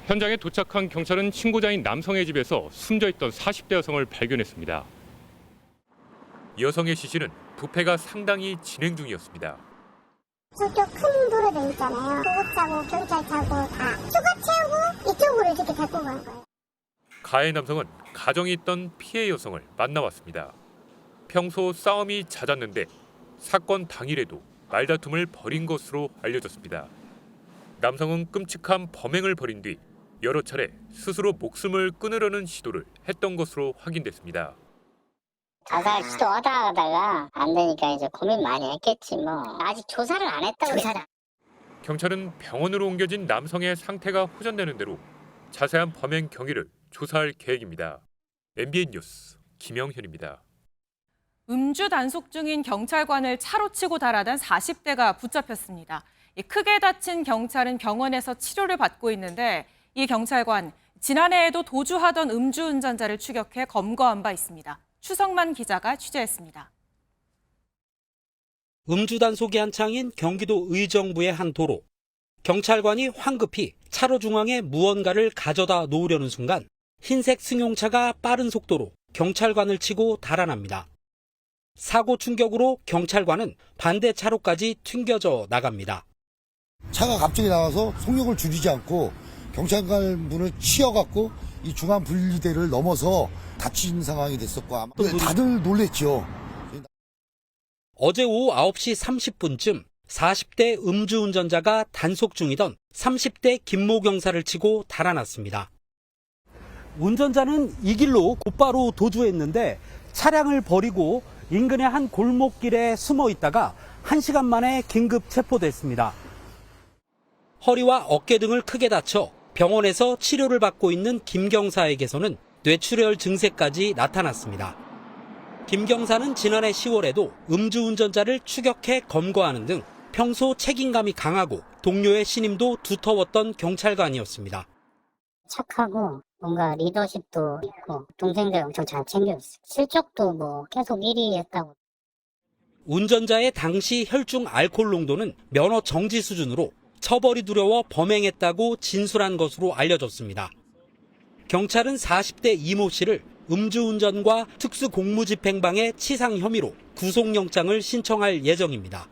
현장에 도착한 경찰은 신고자인 남성의 집에서 숨져있던 40대 여성을 발견했습니다. 여성의 시신은 부패가 상당히 진행 중이었습니다. 저쪽 큰 도로들 있잖아요. 구급차고 경찰차고 다 휴가 채우고 이쪽으로 이렇게 데리고 간 거예요. 가해 남성은 가정에 있던 피해 여성을 만나왔습니다. 평소 싸움이 잦았는데 사건 당일에도 말다툼을 벌인 것으로 알려졌습니다. 남성은 끔찍한 범행을 벌인 뒤 여러 차례 스스로 목숨을 끊으려는 시도를 했던 것으로 확인됐습니다. 자살 시도하다가 안 되니까 이제 고민 많이 했겠지 뭐. 아직 조사를 안 했다고. 경찰은 병원으로 옮겨진 남성의 상태가 호전되는 대로 자세한 범행 경위를 조사할 계획입니다. MBN 뉴스 김영현입니다. 음주 단속 중인 경찰관을 차로 치고 달아난 40대가 붙잡혔습니다. 크게 다친 경찰은 병원에서 치료를 받고 있는데 이 경찰관 지난해에도 도주하던 음주운전자를 추격해 검거한 바 있습니다. 추성만 기자가 취재했습니다. 음주 단속이 한창인 경기도 의정부의 한 도로. 경찰관이 황급히 차로 중앙에 무언가를 가져다 놓으려는 순간 흰색 승용차가 빠른 속도로 경찰관을 치고 달아납니다. 사고 충격으로 경찰관은 반대 차로까지 튕겨져 나갑니다. 차가 갑자기 나와서 속력을 줄이지 않고 경찰관 분을 치여갖고 이 중앙 분리대를 넘어서 다친 상황이 됐었고 아마 다들 놀랬죠. 어제 오후 9시 30분쯤 40대 음주운전자가 단속 중이던 30대 김모 경사를 치고 달아났습니다. 운전자는 이 길로 곧바로 도주했는데 차량을 버리고 인근의 한 골목길에 숨어 있다가 1시간 만에 긴급 체포됐습니다. 허리와 어깨 등을 크게 다쳐 병원에서 치료를 받고 있는 김 경사에게서는 뇌출혈 증세까지 나타났습니다. 김 경사는 지난해 10월에도 음주운전자를 추격해 검거하는 등 평소 책임감이 강하고 동료의 신임도 두터웠던 경찰관이었습니다. 착하고 뭔가 리더십도 있고 동생들 엄청 잘 챙겨줬어요. 실적도 뭐 계속 1위 했다고. 운전자의 당시 혈중 알코올 농도는 면허 정지 수준으로 처벌이 두려워 범행했다고 진술한 것으로 알려졌습니다. 경찰은 40대 이모 씨를 음주운전과 특수공무집행방해 치상 혐의로 구속영장을 신청할 예정입니다.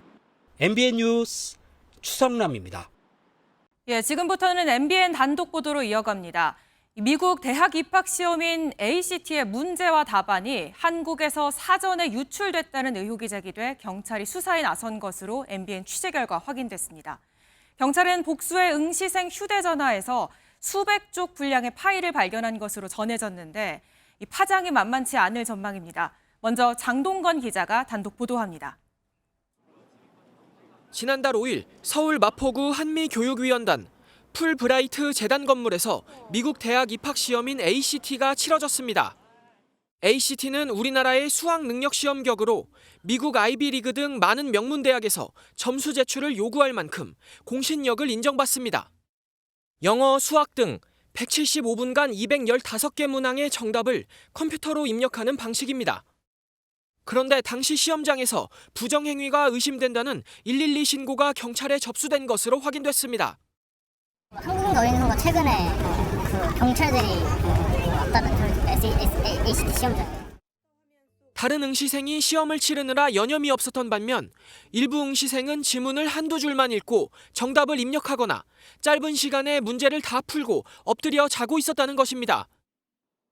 MBN 뉴스 추성남입니다. 예, 지금부터는 MBN 단독 보도로 이어갑니다. 미국 대학 입학 시험인 ACT의 문제와 답안이 한국에서 사전에 유출됐다는 의혹이 제기돼 경찰이 수사에 나선 것으로 MBN 취재 결과 확인됐습니다. 경찰은 복수의 응시생 휴대전화에서 수백 쪽 분량의 파일을 발견한 것으로 전해졌는데 이 파장이 만만치 않을 전망입니다. 먼저 장동건 기자가 단독 보도합니다. 지난달 5일 서울 마포구 한미교육위원단 풀브라이트 재단 건물에서 미국 대학 입학 시험인 ACT가 치러졌습니다. ACT는 우리나라의 수학 능력 시험 격으로 미국 아이비리그 등 많은 명문 대학에서 점수 제출을 요구할 만큼 공신력을 인정받습니다. 영어, 수학 등 175분간 215개 문항의 정답을 컴퓨터로 입력하는 방식입니다. 그런데 당시 시험장에서 부정행위가 의심된다는 112 신고가 경찰에 접수된 것으로 확인됐습니다. 한국 노인호가 최근에 그 경찰들이 왔다는 ACT 시험장. 다른 응시생이 시험을 치르느라 여념이 없었던 반면 일부 응시생은 지문을 한두 줄만 읽고 정답을 입력하거나 짧은 시간에 문제를 다 풀고 엎드려 자고 있었다는 것입니다.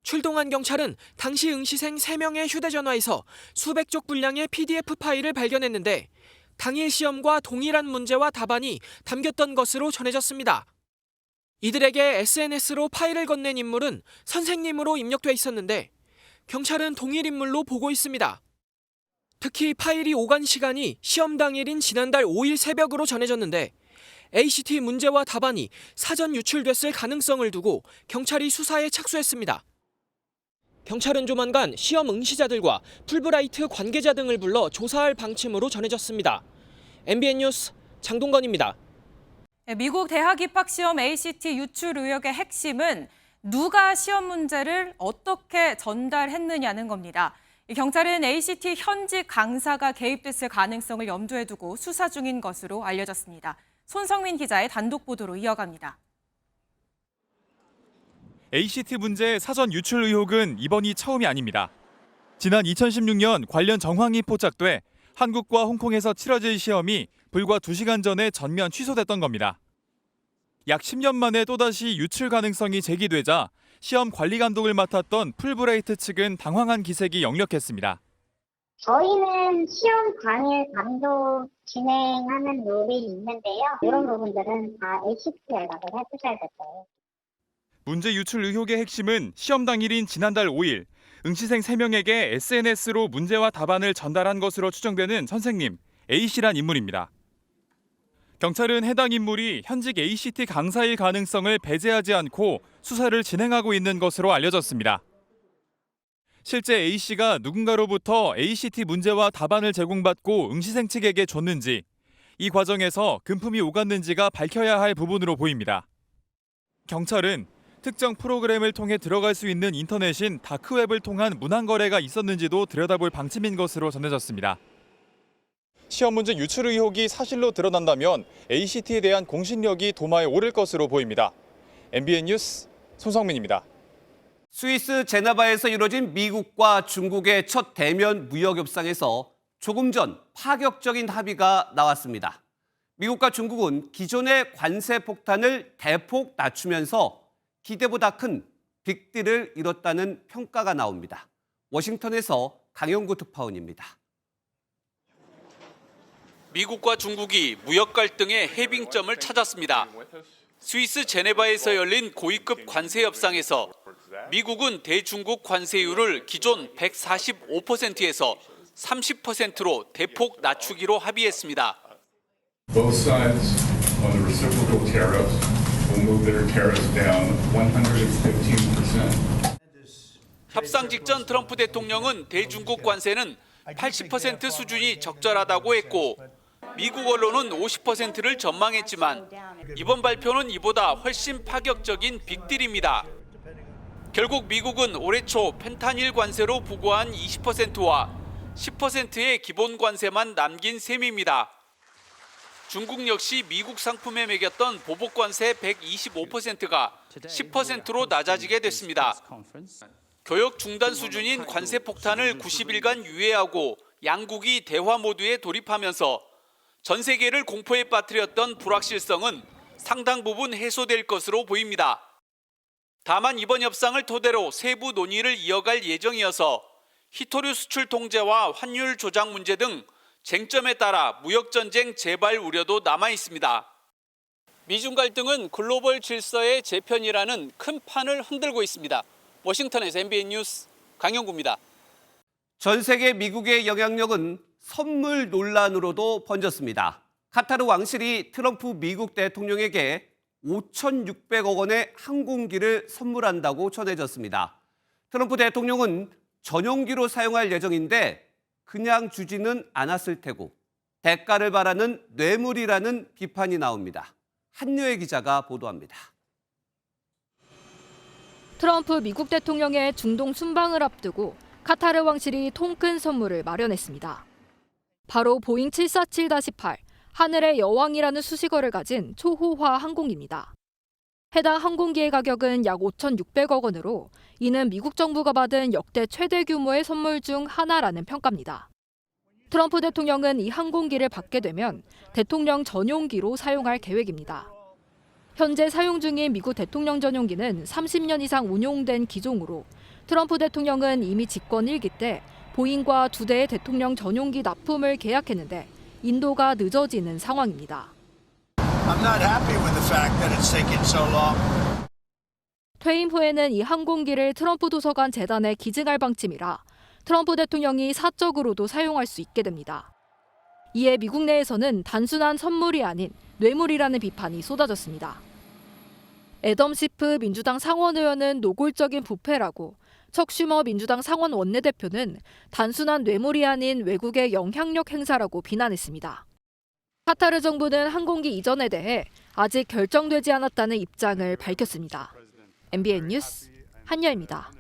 출동한 경찰은 당시 응시생 3명의 휴대전화에서 수백 쪽 분량의 PDF 파일을 발견했는데 당일 시험과 동일한 문제와 답안이 담겼던 것으로 전해졌습니다. 이들에게 SNS로 파일을 건넨 인물은 선생님으로 입력돼 있었는데 경찰은 동일 인물로 보고 있습니다. 특히 파일이 오간 시간이 시험 당일인 지난달 5일 새벽으로 전해졌는데 ACT 문제와 답안이 사전 유출됐을 가능성을 두고 경찰이 수사에 착수했습니다. 경찰은 조만간 시험 응시자들과 풀브라이트 관계자 등을 불러 조사할 방침으로 전해졌습니다. MBN 뉴스 장동건입니다. 미국 대학 입학 시험 ACT 유출 의혹의 핵심은 누가 시험 문제를 어떻게 전달했느냐는 겁니다. 경찰은 ACT 현직 강사가 개입됐을 가능성을 염두에 두고 수사 중인 것으로 알려졌습니다. 손성민 기자의 단독 보도로 이어갑니다. ACT 문제 사전 유출 의혹은 이번이 처음이 아닙니다. 지난 2016년 관련 정황이 포착돼 한국과 홍콩에서 치러질 시험이 불과 2시간 전에 전면 취소됐던 겁니다. 약 10년 만에 또다시 유출 가능성이 제기되자 시험 관리 감독을 맡았던 풀브라이트 측은 당황한 기색이 역력했습니다. 저희는 시험 당일 감독 진행하는 룰이 있는데요. 이런 부분들은 다 ACT 연락을 해주셔야 될 거예요. 문제 유출 의혹의 핵심은 시험 당일인 지난달 5일 응시생 3명에게 SNS로 문제와 답안을 전달한 것으로 추정되는 선생님 A씨란 인물입니다. 경찰은 해당 인물이 현직 ACT 강사일 가능성을 배제하지 않고 수사를 진행하고 있는 것으로 알려졌습니다. 실제 A씨가 누군가로부터 ACT 문제와 답안을 제공받고 응시생 측에게 줬는지, 이 과정에서 금품이 오갔는지가 밝혀야 할 부분으로 보입니다. 경찰은 특정 프로그램을 통해 들어갈 수 있는 인터넷인 다크웹을 통한 문항 거래가 있었는지도 들여다볼 방침인 것으로 전해졌습니다. 시험 문제 유출 의혹이 사실로 드러난다면 ACT에 대한 공신력이 도마에 오를 것으로 보입니다. MBN 뉴스 손성민입니다. 스위스 제네바에서 이뤄진 미국과 중국의 첫 대면 무역 협상에서 조금 전 파격적인 합의가 나왔습니다. 미국과 중국은 기존의 관세 폭탄을 대폭 낮추면서 기대보다 큰 빅딜을 이뤘다는 평가가 나옵니다. 워싱턴에서 강영구 특파원입니다. 미국과 중국이 무역 갈등의 해빙점을 찾았습니다. 스위스 제네바에서 열린 고위급 관세 협상에서 미국은 대중국 관세율을 기존 145%에서 30%로 대폭 낮추기로 합의했습니다. Both sides on the reciprocal tariffs will move their tariffs down 115%. 협상 직전 트럼프 대통령은 대중국 관세는 80% 수준이 적절하다고 했고 미국 언론은 50%를 전망했지만 이번 발표는 이보다 훨씬 파격적인 빅딜입니다. 결국 미국은 올해 초 펜타닐 관세로 부과한 20%와 10%의 기본 관세만 남긴 셈입니다. 중국 역시 미국 상품에 매겼던 보복 관세 125%가 10%로 낮아지게 됐습니다. 교역 중단 수준인 관세 폭탄을 90일간 유예하고 양국이 대화 모드에 돌입하면서 전 세계를 공포에 빠뜨렸던 불확실성은 상당 부분 해소될 것으로 보입니다. 다만 이번 협상을 토대로 세부 논의를 이어갈 예정이어서 희토류 수출 통제와 환율 조작 문제 등 쟁점에 따라 무역전쟁 재발 우려도 남아 있습니다. 미중 갈등은 글로벌 질서의 재편이라는 큰 판을 흔들고 있습니다. 워싱턴에서 MBN 뉴스 강영구입니다. 전 세계 미국의 영향력은 선물 논란으로도 번졌습니다. 카타르 왕실이 트럼프 미국 대통령에게 5,600억 원의 항공기를 선물한다고 전해졌습니다. 트럼프 대통령은 전용기로 사용할 예정인데 그냥 주지는 않았을 테고 대가를 바라는 뇌물이라는 비판이 나옵니다. 한유혜 기자가 보도합니다. 트럼프 미국 대통령의 중동 순방을 앞두고 카타르 왕실이 통 큰 선물을 마련했습니다. 바로 보잉 747-8 하늘의 여왕이라는 수식어를 가진 초호화 항공기입니다. 해당 항공기의 가격은 약 5,600억 원으로 이는 미국 정부가 받은 역대 최대 규모의 선물 중 하나라는 평가입니다. 트럼프 대통령은 이 항공기를 받게 되면 대통령 전용기로 사용할 계획입니다. 현재 사용 중인 미국 대통령 전용기는 30년 이상 운용된 기종으로 트럼프 대통령은 이미 집권 1기 때 보잉과 2대의 대통령 전용기 납품을 계약했는데 인도가 늦어지는 상황입니다. I'm not happy with the fact that it's taken so long. 퇴임 후에는 이 항공기를 트럼프 도서관 재단에 기증할 방침이라 트럼프 대통령이 사적으로도 사용할 수 있게 됩니다. 이에 미국 내에서는 단순한 선물이 아닌 뇌물이라는 비판이 쏟아졌습니다. 애덤 시프 민주당 상원 의원은 노골적인 부패라고, 척 슈머 민주당 상원 원내대표는 단순한 뇌물이 아닌 외국의 영향력 행사라고 비난했습니다. 카타르 정부는 항공기 이전에 대해 아직 결정되지 않았다는 입장을 밝혔습니다. MBN 뉴스 한여입니다.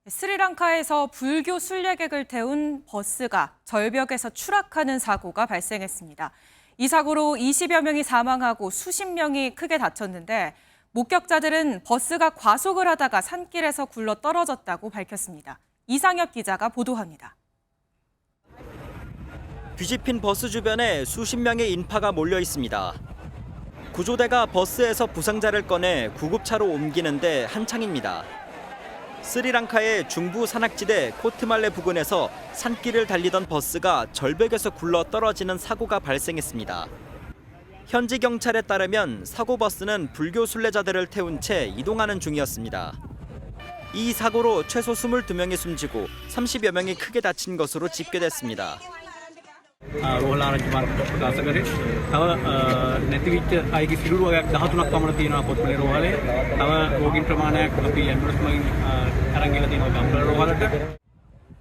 스리랑카에서 불교 순례객을 태운 버스가 절벽에서 추락하는 사고가 발생했습니다. 이 사고로 20여 명이 사망하고 수십 명이 크게 다쳤는데 목격자들은 버스가 과속을 하다가 산길에서 굴러 떨어졌다고 밝혔습니다. 이상엽 기자가 보도합니다. 뒤집힌 버스 주변에 수십 명의 인파가 몰려 있습니다. 구조대가 버스에서 부상자를 꺼내 구급차로 옮기는데 한창입니다. 스리랑카의 중부 산악지대 코트말레 부근에서 산길을 달리던 버스가 절벽에서 굴러 떨어지는 사고가 발생했습니다. 현지 경찰에 따르면 사고 버스는 불교 순례자들을 태운 채 이동하는 중이었습니다. 이 사고로 최소 22명이 숨지고 30여 명이 크게 다친 것으로 집계됐습니다.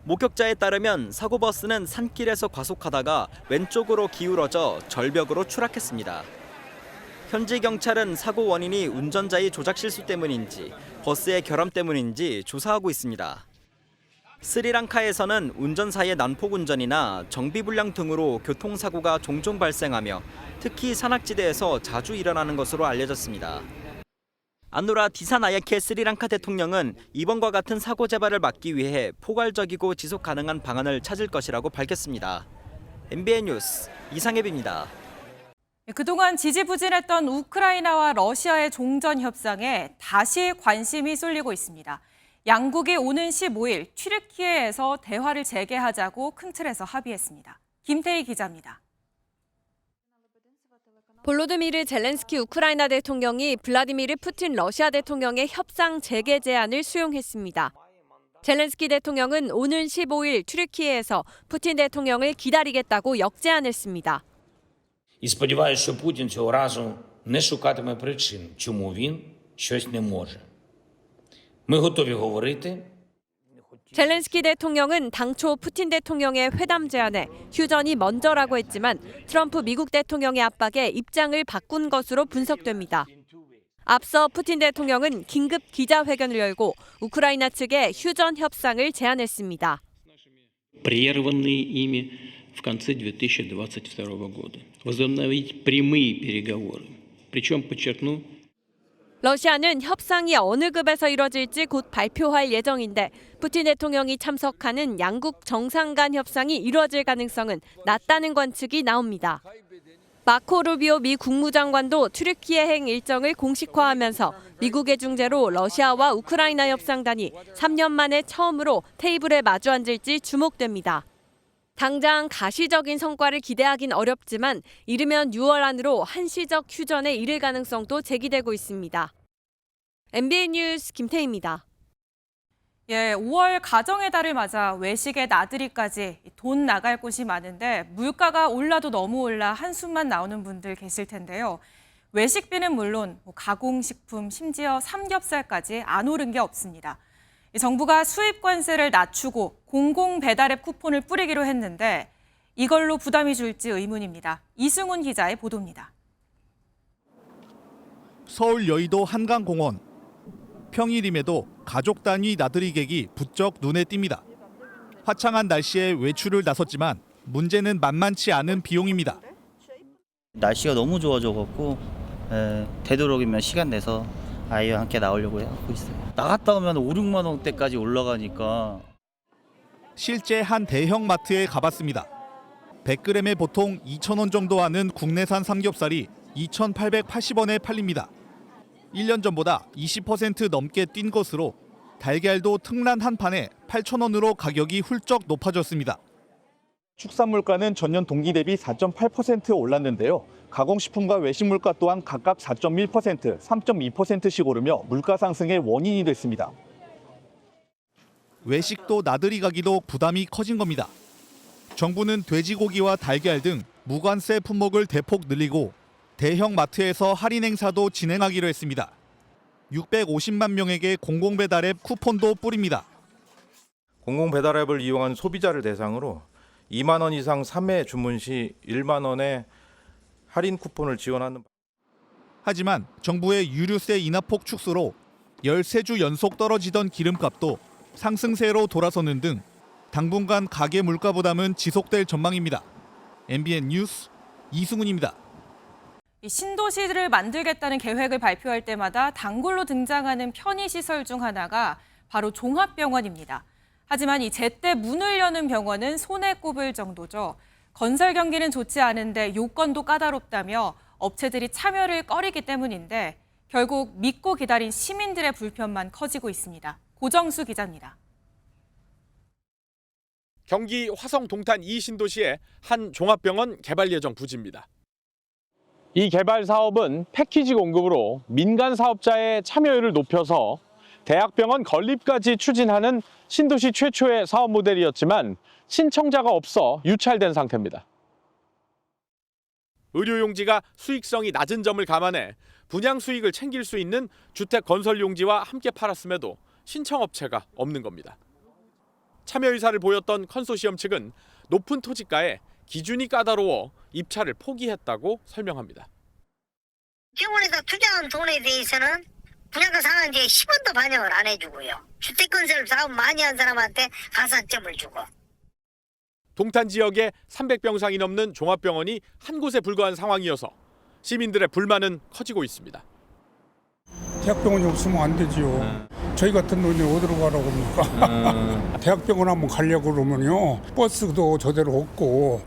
목격자에 따르면 사고 버스는 산길에서 과속하다가 왼쪽으로 기울어져 절벽으로 추락했습니다. 현지 경찰은 사고 원인이 운전자의 조작 실수 때문인지 버스의 결함 때문인지 조사하고 있습니다. 스리랑카에서는 운전사의 난폭 운전이나 정비불량 등으로 교통사고가 종종 발생하며 특히 산악지대에서 자주 일어나는 것으로 알려졌습니다. 안누라 디사나야케 스리랑카 대통령은 이번과 같은 사고 재발을 막기 위해 포괄적이고 지속 가능한 방안을 찾을 것이라고 밝혔습니다. MBN 뉴스 이상엽입니다. 그동안 지지부진했던 우크라이나와 러시아의 종전 협상에 다시 관심이 쏠리고 있습니다. 양국이 오는 15일 튀르키예에서 대화를 재개하자고 큰 틀에서 합의했습니다. 김태희 기자입니다. 볼로드미르 젤렌스키 우크라이나 대통령이 블라디미르 푸틴 러시아 대통령의 협상 재개 제안을 수용했습니다. 젤렌스키 대통령은 오는 15일 튀르키예에서 푸틴 대통령을 기다리겠다고 역제안했습니다. І сподіваюся, що Путін цього разу не шукатиме причин, чому він щось не може. Ми готові говорити. 젤렌스키 대통령은 당초 푸틴 대통령의 회담 제안에 휴전이 먼저라고 했지만 트럼프 미국 대통령의 압박에 입장을 바꾼 것으로 분석됩니다. 앞서 푸틴 대통령은 긴급 기자회견을 열고 우크라이나 측에 휴전 협상을 제안했습니다. прерванные ими в конце 2022 года. Возобновить прямые переговоры. Причем, подчеркну, 러시아는 협상이 어느 급에서 이뤄질지 곧 발표할 예정인데 푸틴 대통령이 참석하는 양국 정상 간 협상이 이뤄질 가능성은 낮다는 관측이 나옵니다. 마코 루비오 미 국무장관도 튀르키예행 일정을 공식화하면서 미국의 중재로 러시아와 우크라이나 협상단이 3년 만에 처음으로 테이블에 마주 앉을지 주목됩니다. 당장 가시적인 성과를 기대하긴 어렵지만 이르면 6월 안으로 한시적 휴전에 이를 가능성도 제기되고 있습니다. MBN 뉴스 김태희입니다. 5월 가정의 달을 맞아 외식에 나들이까지 돈 나갈 곳이 많은데 물가가 올라도 너무 올라 한숨만 나오는 분들 계실 텐데요. 외식비는 물론 가공식품, 심지어 삼겹살까지 안 오른 게 없습니다. 정부가 수입 관세를 낮추고 공공 배달앱 쿠폰을 뿌리기로 했는데 이걸로 부담이 줄지 의문입니다. 이승훈 기자의 보도입니다. 서울 여의도 한강공원. 평일임에도 가족 단위 나들이객이 부쩍 눈에 띕니다. 화창한 날씨에 외출을 나섰지만 문제는 만만치 않은 비용입니다. 날씨가 너무 좋아져갖고 되도록이면 시간 내서 아이와 함께 나오려고 하고 있어요. 나갔다 오면 5, 6만 원대까지 올라가니까. 실제 한 대형 마트에 가봤습니다. 100g에 보통 2,000원 정도 하는 국내산 삼겹살이 2,880원에 팔립니다. 1년 전보다 20% 넘게 뛴 것으로 달걀도 특란 한 판에 8,000원으로 가격이 훌쩍 높아졌습니다. 축산 물가는 전년 동기 대비 4.8% 올랐는데요. 가공식품과 외식 물가 또한 각각 4.1%, 3.2%씩 오르며 물가 상승의 원인이 됐습니다. 외식도 나들이 가기도 부담이 커진 겁니다. 정부는 돼지고기와 달걀 등 무관세 품목을 대폭 늘리고 대형 마트에서 할인 행사도 진행하기로 했습니다. 650만 명에게 공공배달앱 쿠폰도 뿌립니다. 공공배달앱을 이용한 소비자를 대상으로 2만 원 이상 3회 주문 시 1만 원의 할인 쿠폰을 지원하는. 하지만 정부의 유류세 인하폭 축소로 13주 연속 떨어지던 기름값도 상승세로 돌아서는 등 당분간 가계 물가 부담은 지속될 전망입니다. MBN 뉴스 이승훈입니다. 신도시를 만들겠다는 계획을 발표할 때마다 단골로 등장하는 편의시설 중 하나가 바로 종합병원입니다. 하지만 이 제때 문을 여는 병원은 손에 꼽을 정도죠. 건설 경기는 좋지 않은데 요건도 까다롭다며 업체들이 참여를 꺼리기 때문인데 결국 믿고 기다린 시민들의 불편만 커지고 있습니다. 고정수 기자입니다. 경기 화성 동탄 2신도시의 한 종합병원 개발 예정 부지입니다. 이 개발 사업은 패키지 공급으로 민간 사업자의 참여율을 높여서 대학병원 건립까지 추진하는 신도시 최초의 사업 모델이었지만 신청자가 없어 유찰된 상태입니다. 의료용지가 수익성이 낮은 점을 감안해 분양 수익을 챙길 수 있는 주택 건설 용지와 함께 팔았음에도 신청업체가 없는 겁니다. 참여 의사를 보였던 컨소시엄 측은 높은 토지가에 기준이 까다로워 입찰을 포기했다고 설명합니다. 병원에서 투자한 돈에 대해서는 분양가 상한제에 10원도 반영을 안 해주고요. 주택건설 사업 많이 한 사람한테 가산점을 주고. 동탄 지역에 300병상이 넘는 종합병원이 한 곳에 불과한 상황이어서 시민들의 불만은 커지고 있습니다. 대학병원이 없으면 안 되지요. 저희 같은 놈이 어디로 가라고 합니까? 대학병원 한번 가려고 그러면요. 버스도 제대로 없고.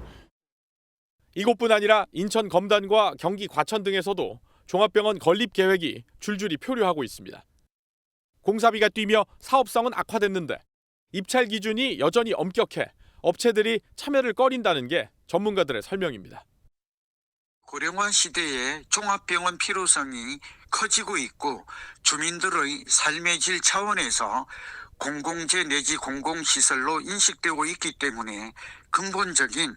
이곳뿐 아니라 인천 검단과 경기 과천 등에서도 종합병원 건립 계획이 줄줄이 표류하고 있습니다. 공사비가 뛰며 사업성은 악화됐는데 입찰 기준이 여전히 엄격해 업체들이 참여를 꺼린다는 게 전문가들의 설명입니다. 고령화 시대에 종합병원 필요성이 커지고 있고 주민들의 삶의 질 차원에서 공공재 내지 공공시설로 인식되고 있기 때문에 근본적인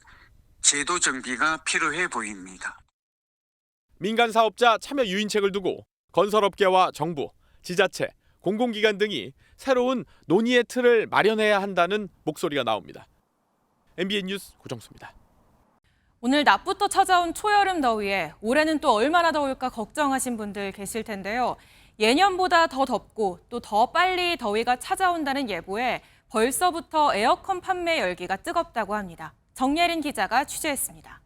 제도 정비가 필요해 보입니다. 민간 사업자 참여 유인책을 두고 건설업계와 정부, 지자체, 공공기관 등이 새로운 논의의 틀을 마련해야 한다는 목소리가 나옵니다. MBN 뉴스 고정수입니다. 오늘 낮부터 찾아온 초여름 더위에 올해는 또 얼마나 더울까 걱정하신 분들 계실 텐데요. 예년보다 더 덥고 또 더 빨리 더위가 찾아온다는 예보에 벌써부터 에어컨 판매 열기가 뜨겁다고 합니다. 정예린 기자가 취재했습니다.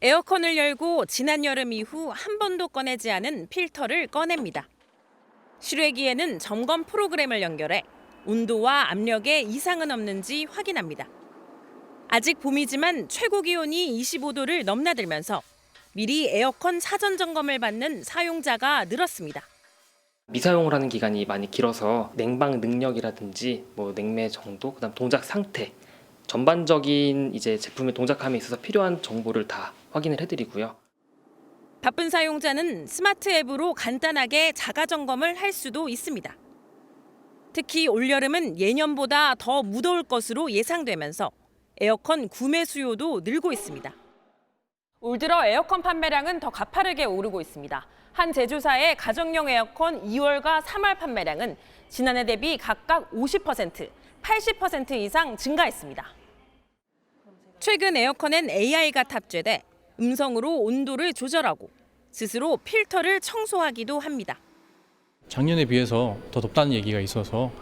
에어컨을 열고 지난 여름 이후 한 번도 꺼내지 않은 필터를 꺼냅니다. 실외기에는 점검 프로그램을 연결해 온도와 압력에 이상은 없는지 확인합니다. 아직 봄이지만 최고 기온이 25도를 넘나들면서 미리 에어컨 사전 점검을 받는 사용자가 늘었습니다. 미사용을 하는 기간이 많이 길어서 냉방 능력이라든지 냉매 정도, 그다음 동작 상태, 전반적인 제품의 동작함에 있어서 필요한 정보를 다 확인을 해드리고요. 바쁜 사용자는 스마트 앱으로 간단하게 자가 점검을 할 수도 있습니다. 특히 올여름은 예년보다 더 무더울 것으로 예상되면서 에어컨 구매 수요도 늘고 있습니다. 올 들어 에어컨 판매량은 더 가파르게 오르고 있습니다. 한 제조사의 가정용 에어컨 2월과 3월 판매량은 지난해 대비 각각 50%, 80% 이상 증가했습니다. 최근 에어컨엔 AI가 탑재돼 음성으로 온도를 조절하고 스스로 필터를 청소하기도 합니다. 작년에 비해서 더 덥다는 얘기가 있어서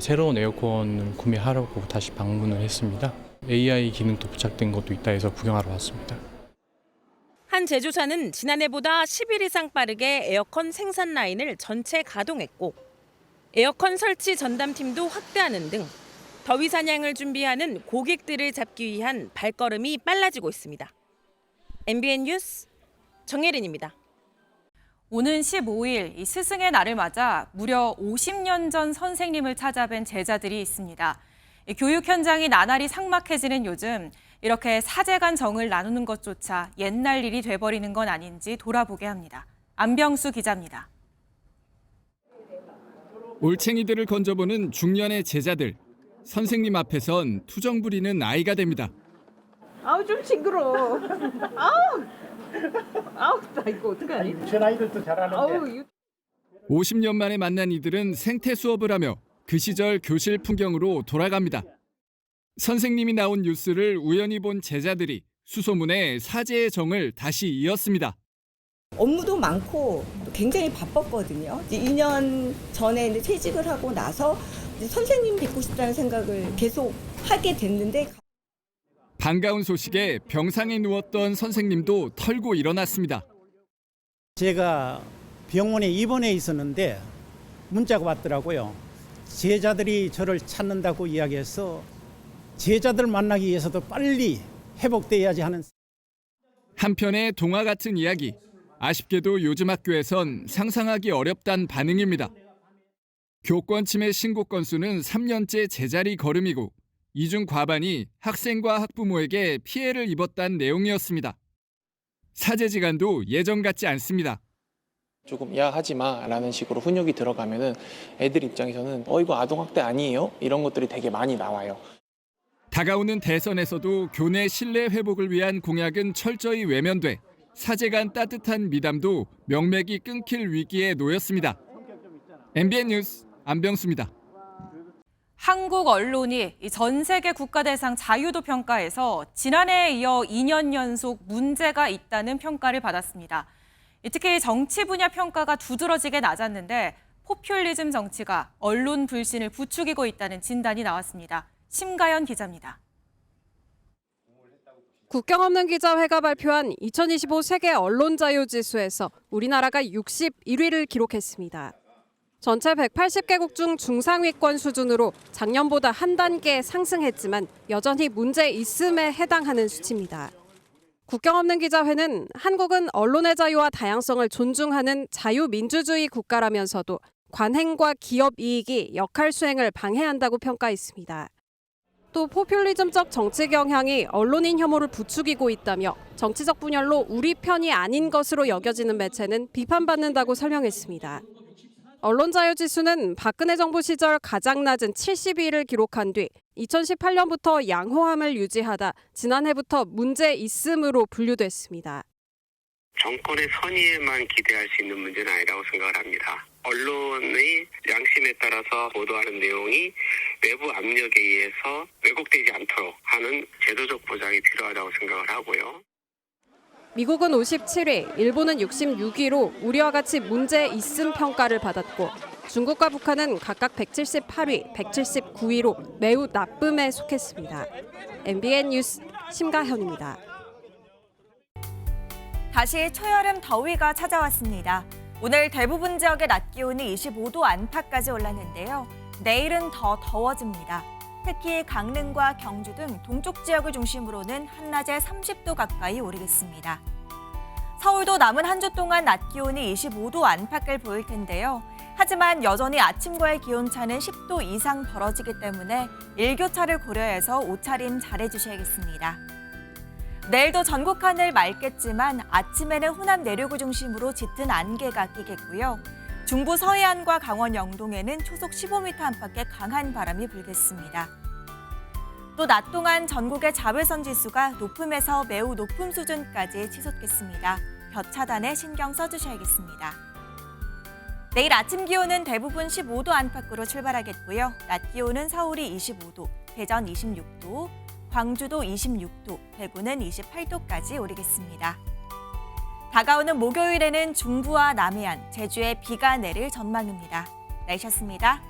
새로운 에어컨을 구매하려고 다시 방문을 했습니다. AI 기능도 부착된 것도 있다 해서 구경하러 왔습니다. 한 제조사는 지난해보다 10일 이상 빠르게 에어컨 생산 라인을 전체 가동했고 에어컨 설치 전담팀도 확대하는 등 더위 사냥을 준비하는 고객들을 잡기 위한 발걸음이 빨라지고 있습니다. MBN 뉴스 정예린입니다. 오는 15일 이 스승의 날을 맞아 무려 50년 전 선생님을 찾아뵌 제자들이 있습니다. 교육 현장이 나날이 삭막해지는 요즘 이렇게 사제 간 정을 나누는 것조차 옛날 일이 돼버리는 건 아닌지 돌아보게 합니다. 안병수 기자입니다. 올챙이들을 건져보는 중년의 제자들. 선생님 앞에선 투정 부리는 아이가 됩니다. 아우 좀 징그러워. 아우 나 이거 어떡하니? 제 나이들도 잘하는데. 50년 만에 만난 이들은 생태 수업을 하며 그 시절 교실 풍경으로 돌아갑니다. 선생님이 나온 뉴스를 우연히 본 제자들이 수소문에 사제의 정을 다시 이었습니다. 업무도 많고 굉장히 바빴거든요. 2년 전에 이제 퇴직을 하고 나서 선생님 뵙고 싶다는 생각을 계속 하게 됐는데 반가운 소식에 병상에 누웠던 선생님도 털고 일어났습니다. 제가 병원에 입원해 있었는데 문자가 왔더라고요. 제자들이 저를 찾는다고 이야기해서 제자들 만나기 위해서도 빨리 회복돼야지 하는. 한편의 동화 같은 이야기. 아쉽게도 요즘 학교에선 상상하기 어렵단 반응입니다. 교권 침해 신고 건수는 3년째 제자리 걸음이고 이 중 과반이 학생과 학부모에게 피해를 입었다는 내용이었습니다. 사제지간도 예전 같지 않습니다. 조금 야 하지 마라는 식으로 훈육이 들어가면은 애들 입장에서는 이거 아동학대 아니에요? 이런 것들이 되게 많이 나와요. 다가오는 대선에서도 교내 신뢰 회복을 위한 공약은 철저히 외면돼 사제 간 따뜻한 미담도 명맥이 끊길 위기에 놓였습니다. MBN 뉴스 안병수입니다. 한국 언론이 전 세계 국가대상 자유도 평가에서 지난해에 이어 2년 연속 문제가 있다는 평가를 받았습니다. 특히 정치 분야 평가가 두드러지게 낮았는데 포퓰리즘 정치가 언론 불신을 부추기고 있다는 진단이 나왔습니다. 심가연 기자입니다. 국경 없는 기자회가 발표한 2025 세계 언론자유지수에서 우리나라가 61위를 기록했습니다. 전체 180개국 중 중상위권 수준으로 작년보다 한 단계 상승했지만 여전히 문제 있음에 해당하는 수치입니다. 국경 없는 기자회는 한국은 언론의 자유와 다양성을 존중하는 자유민주주의 국가라면서도 관행과 기업 이익이 역할 수행을 방해한다고 평가했습니다. 또 포퓰리즘적 정치 경향이 언론인 혐오를 부추기고 있다며 정치적 분열로 우리 편이 아닌 것으로 여겨지는 매체는 비판받는다고 설명했습니다. 언론자유지수는 박근혜 정부 시절 가장 낮은 72를 기록한 뒤 2018년부터 양호함을 유지하다 지난해부터 문제 있음으로 분류됐습니다. 정권의 선의에만 기대할 수 있는 문제는 아니라고 생각을 합니다. 언론의 양심에 따라서 보도하는 내용이 외부 압력에 의해서 왜곡되지 않도록 하는 제도적 보장이 필요하다고 생각을 하고요. 미국은 57위, 일본은 66위로 우리와 같이 문제 있음 평가를 받았고 중국과 북한은 각각 178위, 179위로 매우 나쁨에 속했습니다. MBN 뉴스 심가현입니다. 다시 초여름 더위가 찾아왔습니다. 오늘 대부분 지역의 낮 기온이 25도 안팎까지 올랐는데요. 내일은 더 더워집니다. 특히 강릉과 경주 등 동쪽 지역을 중심으로는 한낮에 30도 가까이 오르겠습니다. 서울도 남은 한 주 동안 낮 기온이 25도 안팎을 보일 텐데요. 하지만 여전히 아침과의 기온차는 10도 이상 벌어지기 때문에 일교차를 고려해서 옷차림 잘해주셔야겠습니다. 내일도 전국 하늘 맑겠지만 아침에는 호남 내륙을 중심으로 짙은 안개가 끼겠고요. 중부 서해안과 강원 영동에는 초속 15m 안팎의 강한 바람이 불겠습니다. 또 낮 동안 전국의 자외선 지수가 높음에서 매우 높음 수준까지 치솟겠습니다. 볕 차단에 신경 써주셔야겠습니다. 내일 아침 기온은 대부분 15도 안팎으로 출발하겠고요. 낮 기온은 서울이 25도, 대전 26도, 광주도 26도, 대구는 28도까지 오르겠습니다. 다가오는 목요일에는 중부와 남해안, 제주에 비가 내릴 전망입니다. 날씨였습니다.